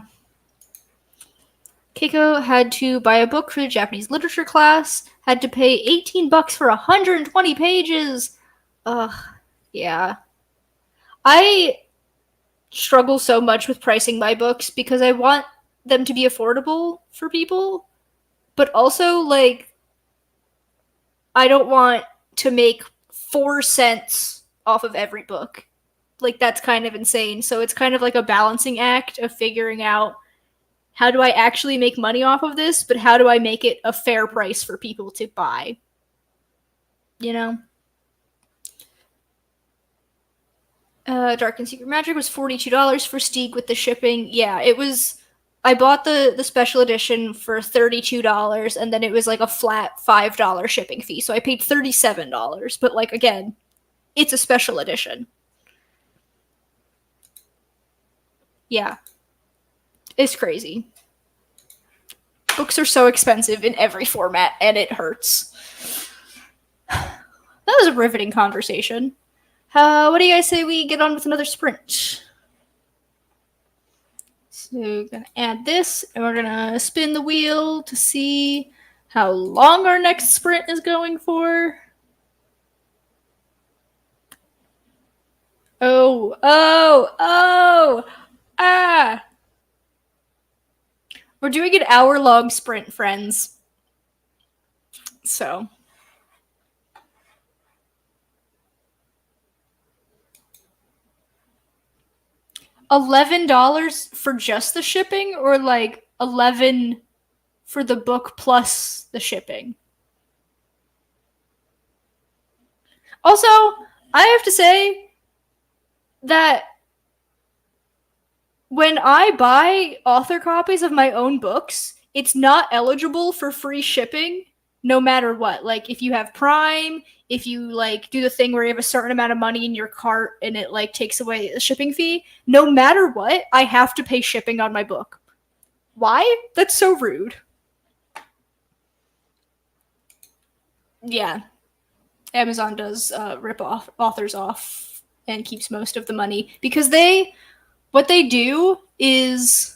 Keiko had to buy a book for the Japanese literature class, had to pay $18 for 120 pages. Ugh, yeah. I struggle so much with pricing my books because I want them to be affordable for people, but also, like, I don't want to make 4 cents off of every book. Like, that's kind of insane. So it's kind of like a balancing act of figuring out how do I actually make money off of this, but how do I make it a fair price for people to buy? You know? Dark and Secret Magic was $42 for Steeg with the shipping. Yeah, it was. I bought the special edition for $32, and then it was like a flat $5 shipping fee. So I paid $37. But, like, again, it's a special edition. Yeah. It's crazy. Books are so expensive in every format, and it hurts. That was a riveting conversation. What do you guys say we get on with another sprint? So we're going to add this, and we're going to spin the wheel to see how long our next sprint is going for. Ah! We're doing an hour-long sprint, friends. So. $11 for just the shipping, or like $11 for the book plus the shipping? Also, I have to say that when I buy author copies of my own books, it's not eligible for free shipping no matter what. Like, if you have Prime, if you like do the thing where you have a certain amount of money in your cart and it like takes away the shipping fee, no matter what, I have to pay shipping on my book. Why? That's so rude. Yeah. Amazon does rip off authors off and keeps most of the money because what they do is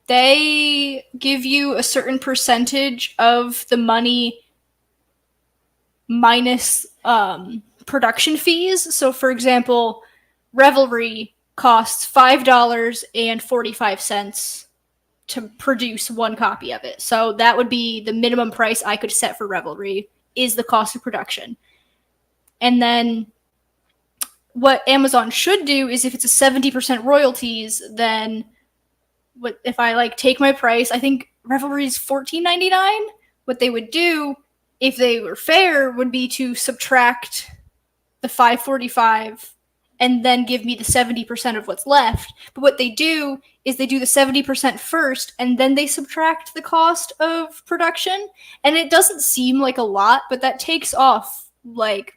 they give you a certain percentage of the money minus production fees. So, for example, Revelry costs $5.45 to produce one copy of it. So that would be the minimum price I could set for Revelry, is the cost of production. And then what Amazon should do is, if it's a 70% royalties, then what if I like take my price, I think Revelry is $14.99. What they would do, if they were fair, would be to subtract the $5.45 and then give me the 70% of what's left. But what they do is they do the 70% first, and then they subtract the cost of production. And it doesn't seem like a lot, but that takes off like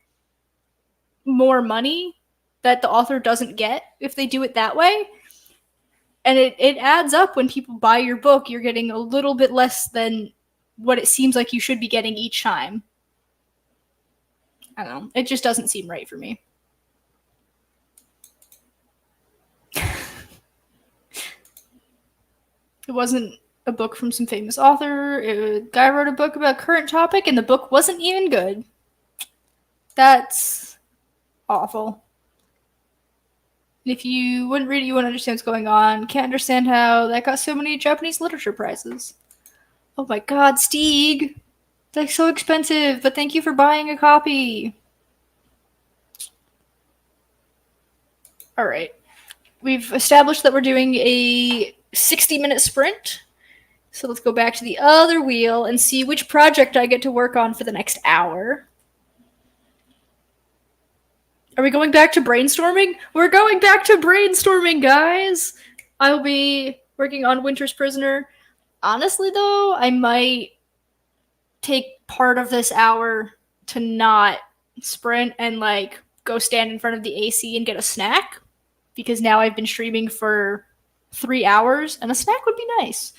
more money that the author doesn't get if they do it that way. And it adds up. When people buy your book, you're getting a little bit less than what it seems like you should be getting each time. I don't know. It just doesn't seem right for me. It wasn't a book from some famous author. A guy wrote a book about a current topic, and the book wasn't even good. That's awful. If you wouldn't read it, you wouldn't understand what's going on. Can't understand how that got so many Japanese literature prizes. Oh my god, Stieg! That's so expensive, but thank you for buying a copy. Alright. We've established that we're doing a 60-minute sprint. So let's go back to the other wheel and see which project I get to work on for the next hour. Are we going back to brainstorming? We're going back to brainstorming, guys! I'll be working on Winter's Prisoner. Honestly, though, I might take part of this hour to not sprint and, like, go stand in front of the AC and get a snack. Because now I've been streaming for 3 hours, and a snack would be nice.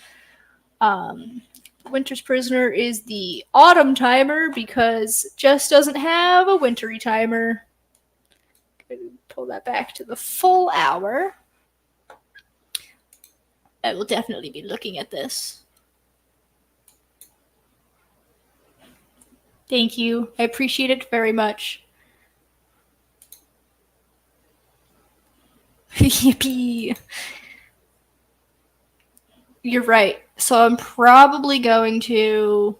Winter's Prisoner is the autumn timer because Jess doesn't have a wintry timer. Pull that back to the full hour. I will definitely be looking at this. Thank you. I appreciate it very much. Yippee. You're right. So I'm probably going to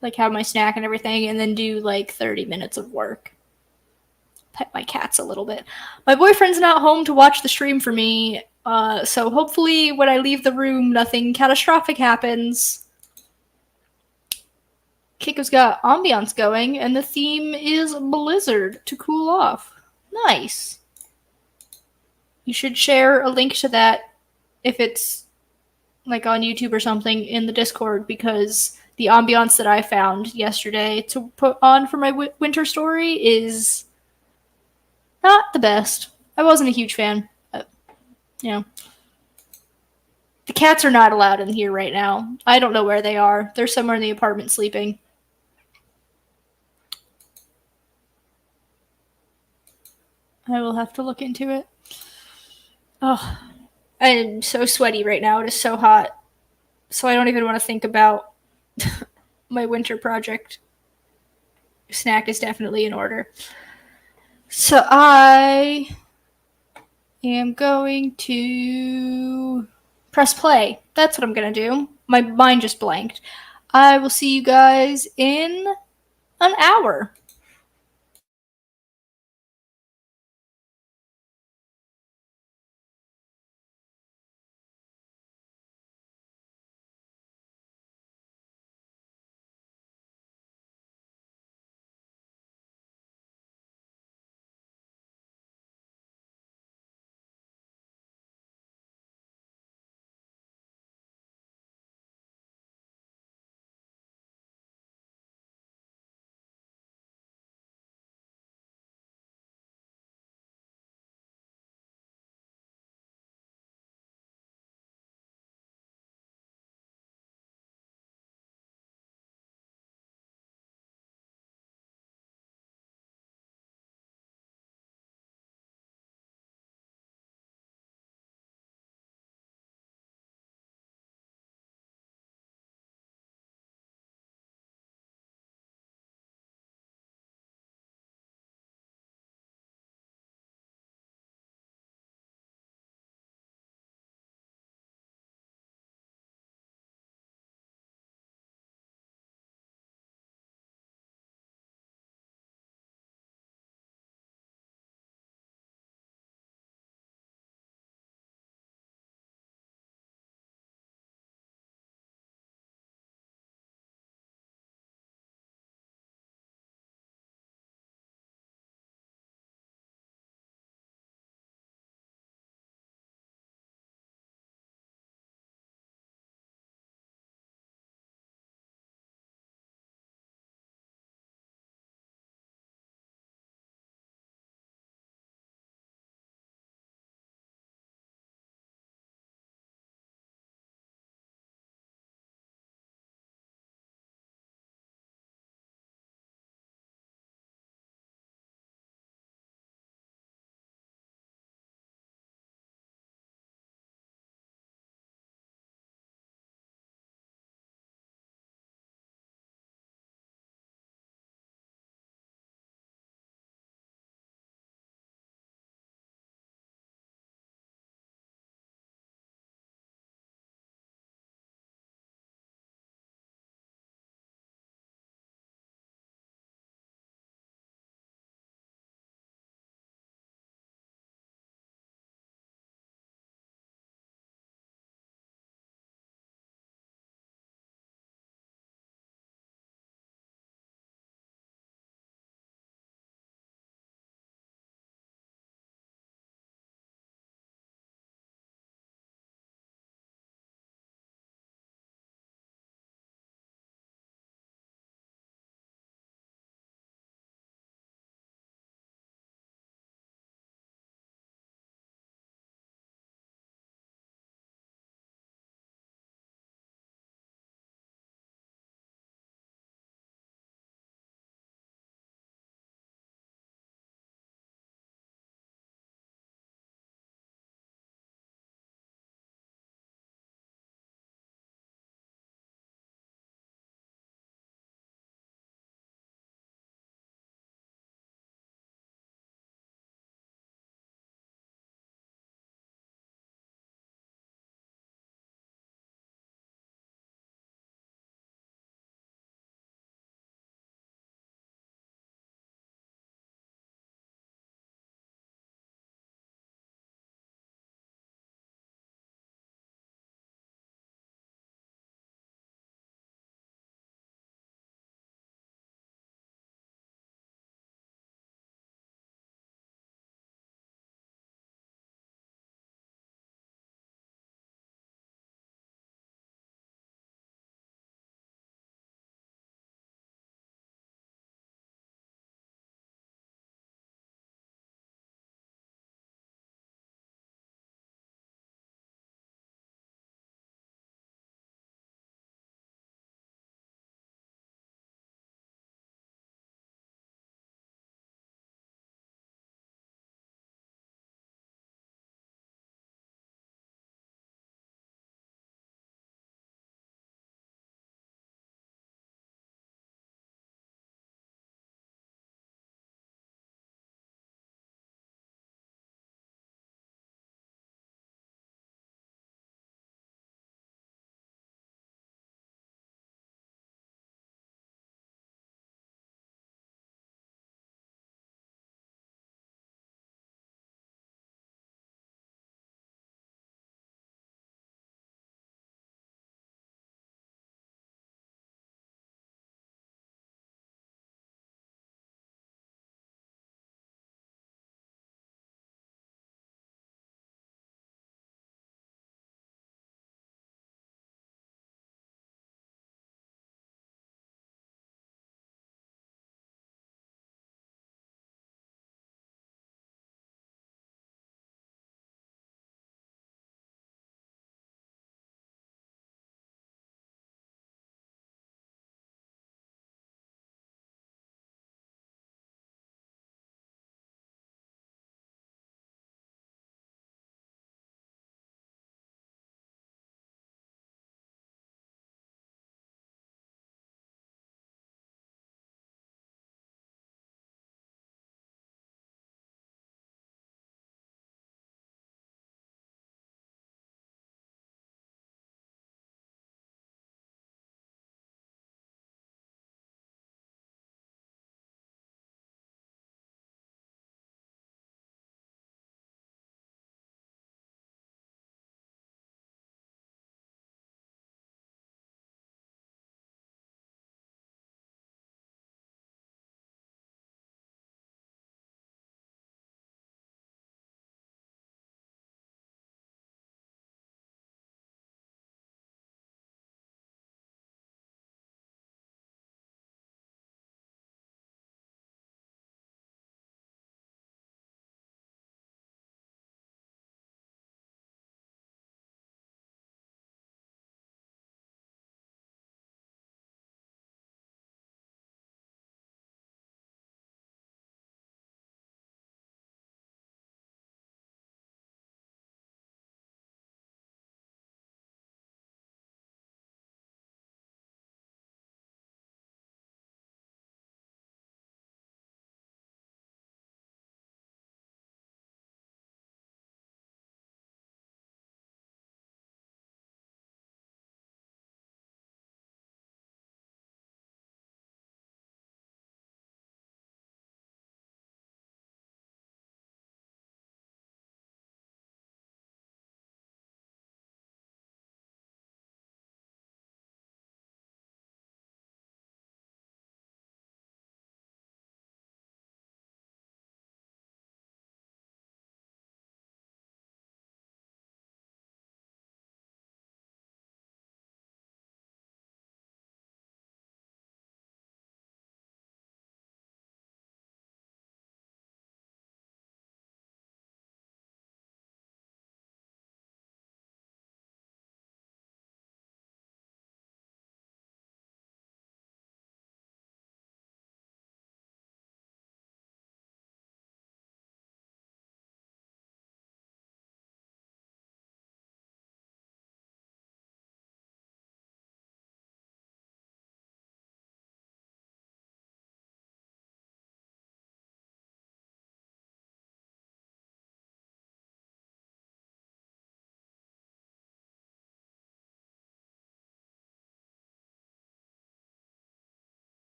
like have my snack and everything and then do like 30 minutes of work. Pet my cats a little bit. My boyfriend's not home to watch the stream for me, so hopefully when I leave the room, nothing catastrophic happens. Keiko's got ambiance going, and the theme is Blizzard to cool off. Nice. You should share a link to that if it's like on YouTube or something in the Discord, because the ambiance that I found yesterday to put on for my winter story is not the best. I wasn't a huge fan, but, you know. The cats are not allowed in here right now. I don't know where they are. They're somewhere in the apartment sleeping. I will have to look into it. Oh, I'm so sweaty right now. It is so hot. So I don't even want to think about my winter project. Snack is definitely in order. So I am going to press play. That's what I'm going to do. My mind just blanked. I will see you guys in an hour.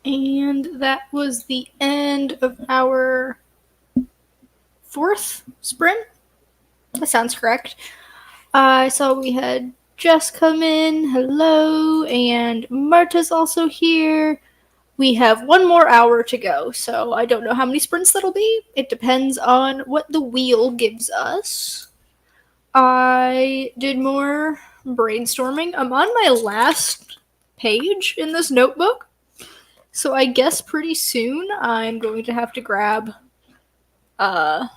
And that was the end of our 4th sprint. That sounds correct. I saw we had Jess come in. Hello. And Marta's also here. We have 1 more hour to go, so I don't know how many sprints that'll be. It depends on what the wheel gives us. I did more brainstorming. I'm on my last page in this notebook, so I guess pretty soon I'm going to have to grab one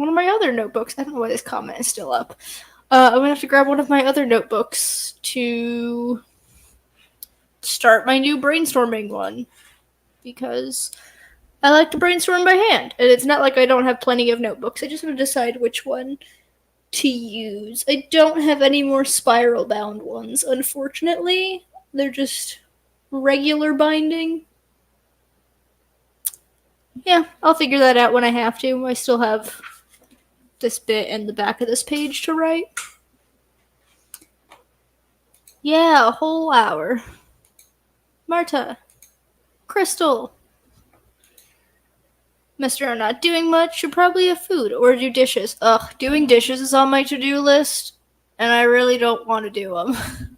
of my other notebooks. I don't know why this comment is still up. I'm going to have to grab one of my other notebooks to start my new brainstorming one, because I like to brainstorm by hand, and it's not like I don't have plenty of notebooks. I just have to decide which one to use. I don't have any more spiral bound ones, unfortunately. They're just regular binding. Yeah, I'll figure that out when I have to. I still have this bit in the back of this page to write. Yeah, a whole hour. Marta. Crystal. Mister, I'm not doing much. Should probably have food or do dishes. Ugh, doing dishes is on my to-do list, and I really don't want to do them.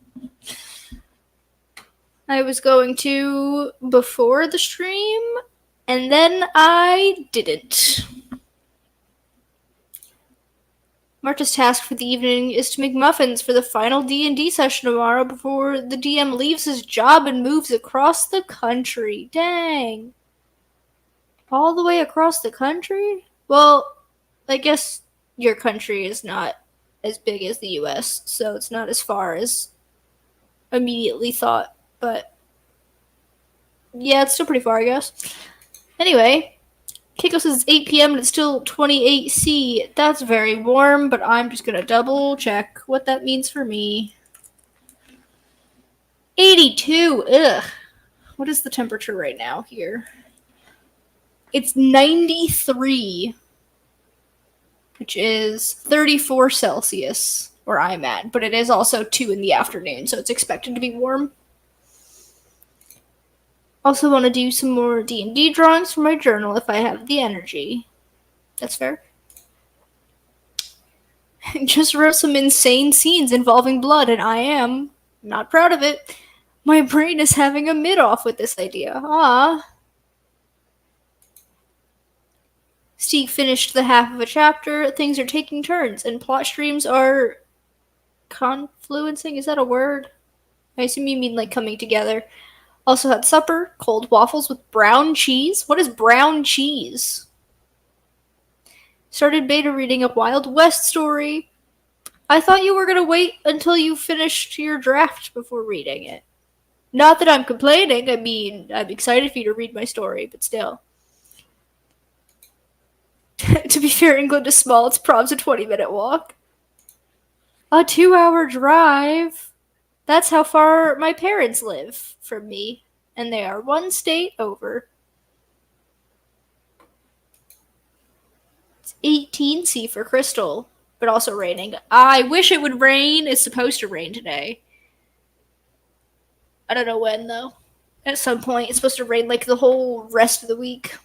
I was going to before the stream, and then I didn't. Marta's task for the evening is to make muffins for the final D&D session tomorrow before the DM leaves his job and moves across the country. Dang. All the way across the country? Well, I guess your country is not as big as the US, so it's not as far as immediately thought, but yeah, it's still pretty far, I guess. Anyway, Keiko says it's 8 p.m. and it's still 28 C. That's very warm, but I'm just going to double check what that means for me. 82. Ugh. What is the temperature right now here? It's 93, which is 34 Celsius, where I'm at, but it is also 2 in the afternoon, so it's expected to be warm. Also want to do some more D&D drawings for my journal if I have the energy. That's fair. Just wrote some insane scenes involving blood, and I am not proud of it. My brain is having a mid-off with this idea. Ah. Steve finished the half of a chapter. Things are taking turns, and plot streams are confluencing. Is that a word? I assume you mean like coming together. Also had supper, cold waffles with brown cheese. What is brown cheese? Started beta reading a Wild West story. I thought you were going to wait until you finished your draft before reading it. Not that I'm complaining. I mean, I'm excited for you to read my story, but still. To be fair, England is small. It's probs a 20-minute walk. A 2-hour drive? That's how far my parents live from me, and they are 1 state over. It's 18 C for Crystal, but also raining. I wish it would rain. It's supposed to rain today. I don't know when, though. At some point, it's supposed to rain like the whole rest of the week.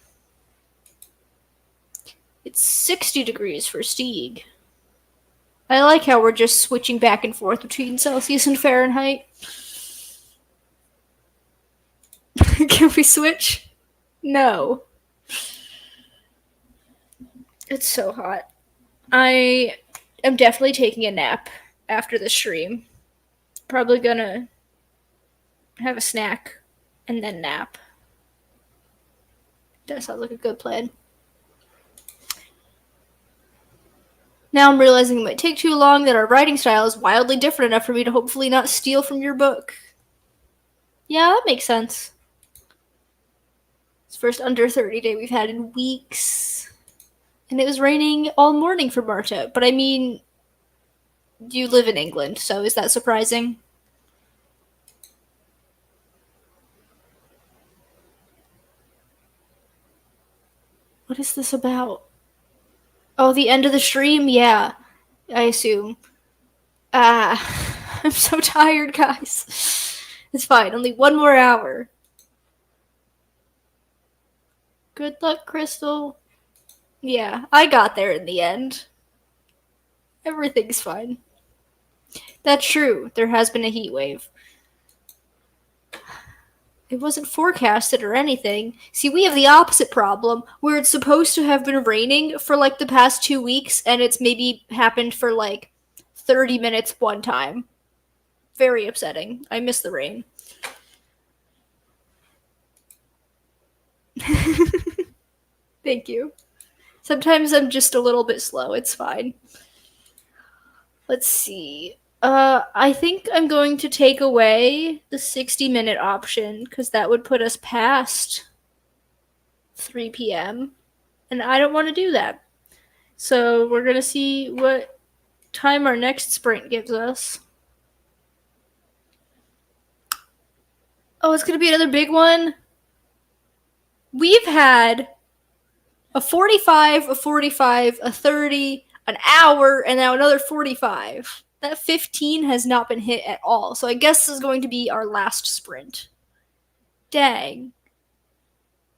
It's 60 degrees for Stieg. I like how we're just switching back and forth between Celsius and Fahrenheit. Can we switch? No. It's so hot. I am definitely taking a nap after the stream. Probably gonna have a snack and then nap. That sounds like a good plan. Now I'm realizing it might take too long, that our writing style is wildly different enough for me to hopefully not steal from your book. Yeah, that makes sense. It's the first under 30 day we've had in weeks. And it was raining all morning for Marta. But I mean, you live in England, so is that surprising? What is this about? Oh, the end of the stream? Yeah, I assume. I'm so tired, guys. It's fine. Only 1 more hour. Good luck, Crystal. Yeah, I got there in the end. Everything's fine. That's true. There has been a heat wave. It wasn't forecasted or anything. See, we have the opposite problem, where it's supposed to have been raining for like the past 2 weeks, and it's maybe happened for like 30 minutes one time. Very upsetting. I miss the rain. Thank you. Sometimes I'm just a little bit slow. It's fine. Let's see. I think I'm going to take away the 60-minute option because that would put us past 3 p.m. And I don't want to do that. So we're going to see what time our next sprint gives us. Oh, it's going to be another big one. We've had a 45, a 45, a 30, an hour, and now another 45. That 15 has not been hit at all. So I guess this is going to be our last sprint. Dang.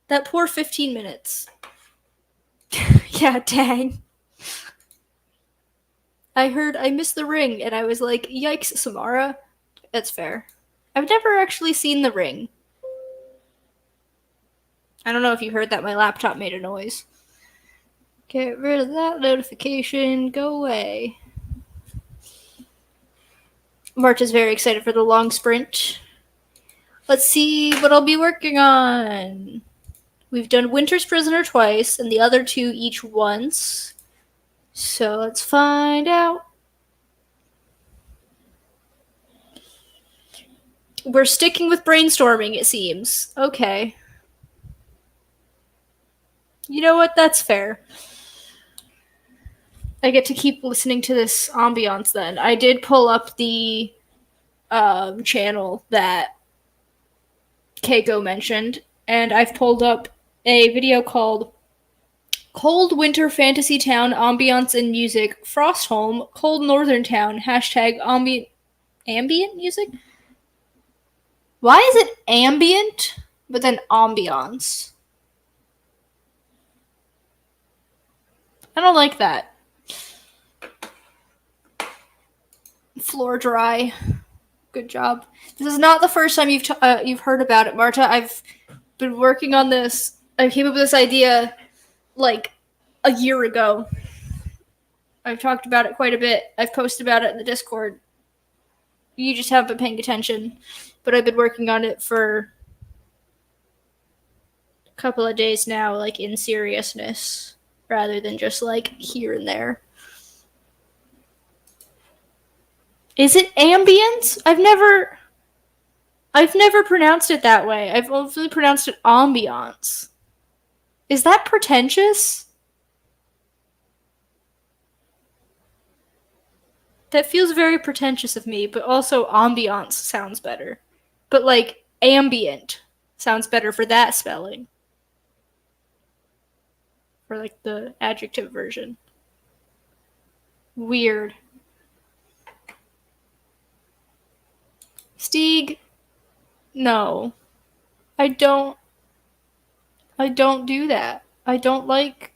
That poor 15 minutes. Yeah, dang. I heard I missed the ring, and I was like, yikes, Samara. That's fair. I've never actually seen the ring. I don't know if you heard that. My laptop made a noise. Get rid of that notification. Go away. March is very excited for the long sprint. Let's see what I'll be working on. We've done Winter's Prisoner twice, and the other two each once. So let's find out. We're sticking with brainstorming, it seems. Okay. You know what? That's fair. I get to keep listening to this ambiance then. I did pull up the channel that Keiko mentioned, and I've pulled up a video called Cold Winter Fantasy Town Ambiance and Music, Frostholm, Cold Northern Town, hashtag ambient music? Why is it ambient, but then ambiance? I don't like that. Floor dry. Good job. This is not the first time you've heard about it, Marta. I've been working on this. I came up with this idea like a year ago. I've talked about it quite a bit. I've posted about it in the Discord. You just haven't been paying attention. But I've been working on it for a couple of days now, like in seriousness, rather than just like here and there. Is it ambient? I've never pronounced it that way. I've only pronounced it ambiance. Is that pretentious? That feels very pretentious of me, but also ambiance sounds better. But like ambient sounds better for that spelling. For like the adjective version. Weird. Stieg, no. I don't do that. I don't like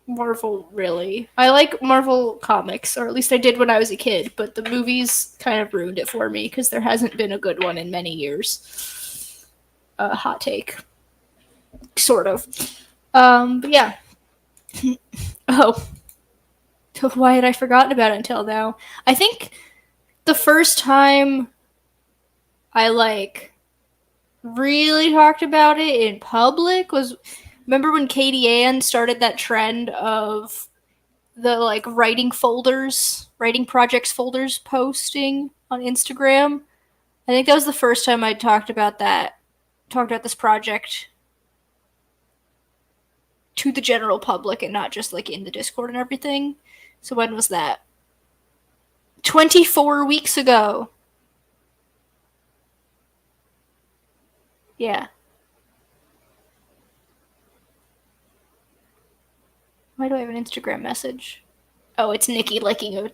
Marvel, really. I like Marvel comics, or at least I did when I was a kid, but the movies kind of ruined it for me because there hasn't been a good one in many years. Hot take. Sort of. But yeah. Oh. Why had I forgotten about it until now? I think the first time I like really talked about it in public was, remember when Katie Ann started that trend of the like writing projects folders posting on Instagram? I think that was the first time I talked about this project to the general public and not just like in the Discord and everything. So when was that? 24 weeks ago. Yeah. Why do I have an Instagram message? Oh, it's Nikki liking a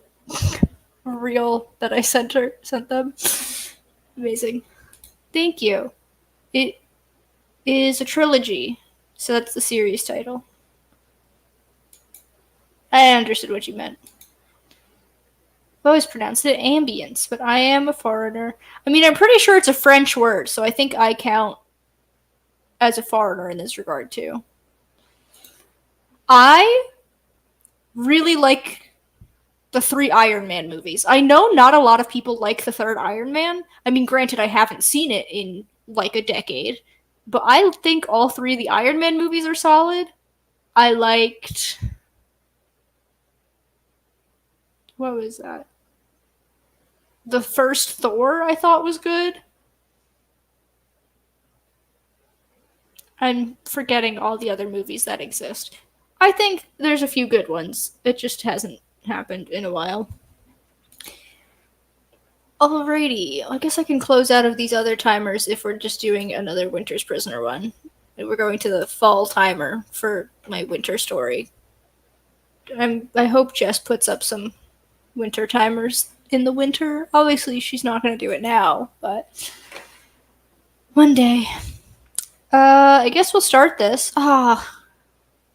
reel that I sent them. Amazing. Thank you. It is a trilogy. So that's the series title. I understood what you meant. I've always pronounced it ambience, but I am a foreigner. I mean, I'm pretty sure it's a French word, so I think I count as a foreigner in this regard too. I really like the three Iron Man movies. I know not a lot of people like the third Iron Man. I mean, granted, I haven't seen it in like a decade, but I think all three of the Iron Man movies are solid. I liked. What was that? The first Thor I thought was good. I'm forgetting all the other movies that exist. I think there's a few good ones. It just hasn't happened in a while. Alrighty, I guess I can close out of these other timers if we're just doing another Winter's Prisoner one. We're going to the fall timer for my winter story. I hope Jess puts up some winter timers in the winter. Obviously, she's not going to do it now, but one day. I guess we'll start this.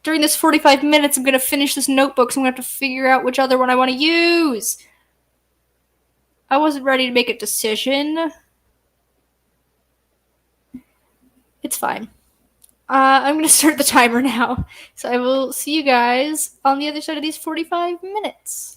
During this 45 minutes, I'm going to finish this notebook, so I'm going to have to figure out which other one I want to use. I wasn't ready to make a decision. It's fine. I'm going to start the timer now. So I will see you guys on the other side of these 45 minutes.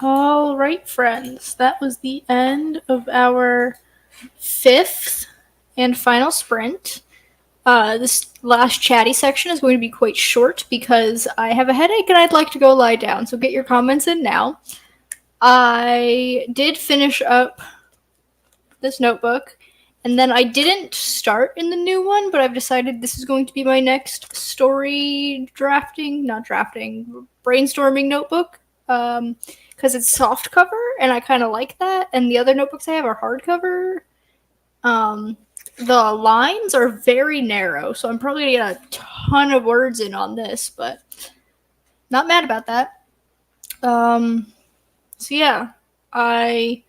All right, friends, that was the end of our 5th and final sprint. This last chatty section is going to be quite short because I have a headache and I'd like to go lie down, so get your comments in now. I did finish up this notebook, and then I didn't start in the new one, but I've decided this is going to be my next story brainstorming notebook, because it's soft cover, and I kind of like that, and the other notebooks I have are hardcover. The lines are very narrow, so I'm probably going to get a ton of words in on this, but not mad about that. So yeah, I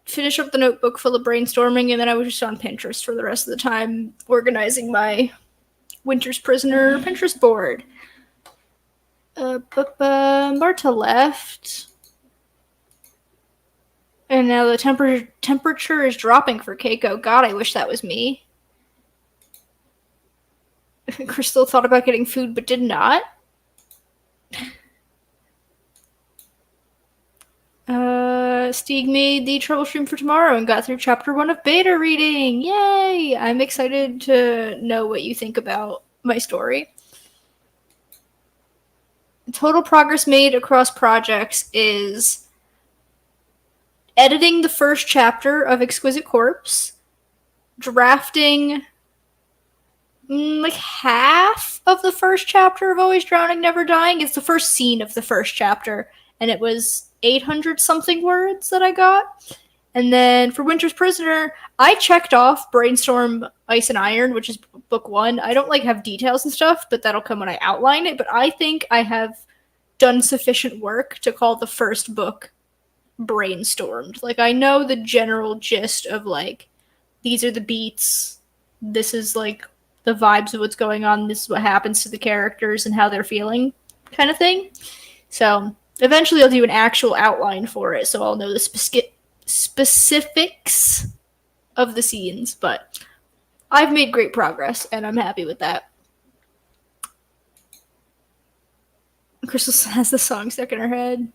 finished up the notebook full of brainstorming, and then I was just on Pinterest for the rest of the time, organizing my Winter's Prisoner Pinterest board. Marta left. And now the temperature is dropping for Keiko. God, I wish that was me. Crystal thought about getting food but did not. Stieg made the trouble stream for tomorrow and got through chapter 1 of beta reading. Yay! I'm excited to know what you think about my story. Total progress made across projects is editing the first chapter of Exquisite Corpse, drafting like half of the first chapter of Always Drowning, Never Dying. It's the first scene of the first chapter, and it was 800 something words that I got. And then for Winter's Prisoner, I checked off Brainstorm Ice and Iron, which is book 1. I don't have details and stuff, but that'll come when I outline it. But I think I have done sufficient work to call the first book brainstormed. I know the general gist of these are the beats, this is the vibes of what's going on, this is what happens to the characters and how they're feeling, kind of thing. So eventually I'll do an actual outline for it, so I'll know the specifics of the scenes, but I've made great progress and I'm happy with that. Crystal has the song stuck in her head.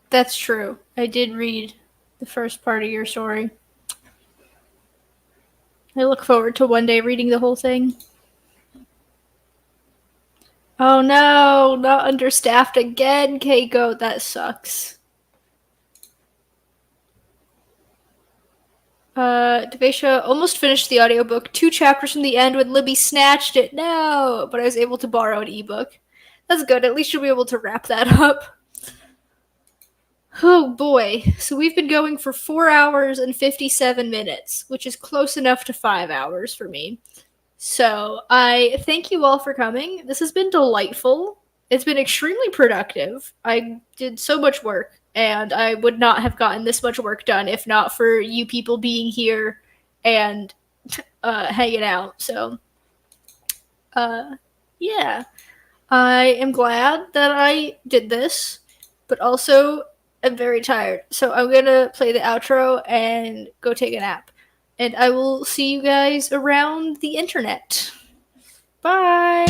That's true. I did read the first part of your story. I look forward to one day reading the whole thing. Oh no, not understaffed again, Keiko. That sucks. Devasia almost finished the audiobook 2 chapters from the end when Libby snatched it. No, but I was able to borrow an ebook. That's good. At least you'll be able to wrap that up. Oh boy, so we've been going for 4 hours and 57 minutes, which is close enough to 5 hours for me. So I thank you all for coming. This has been delightful. It's been extremely productive. I did so much work, and I would not have gotten this much work done if not for you people being here and hanging out. So, yeah. I am glad that I did this, but also I'm very tired. So I'm going to play the outro and go take a nap. And I will see you guys around the internet. Bye!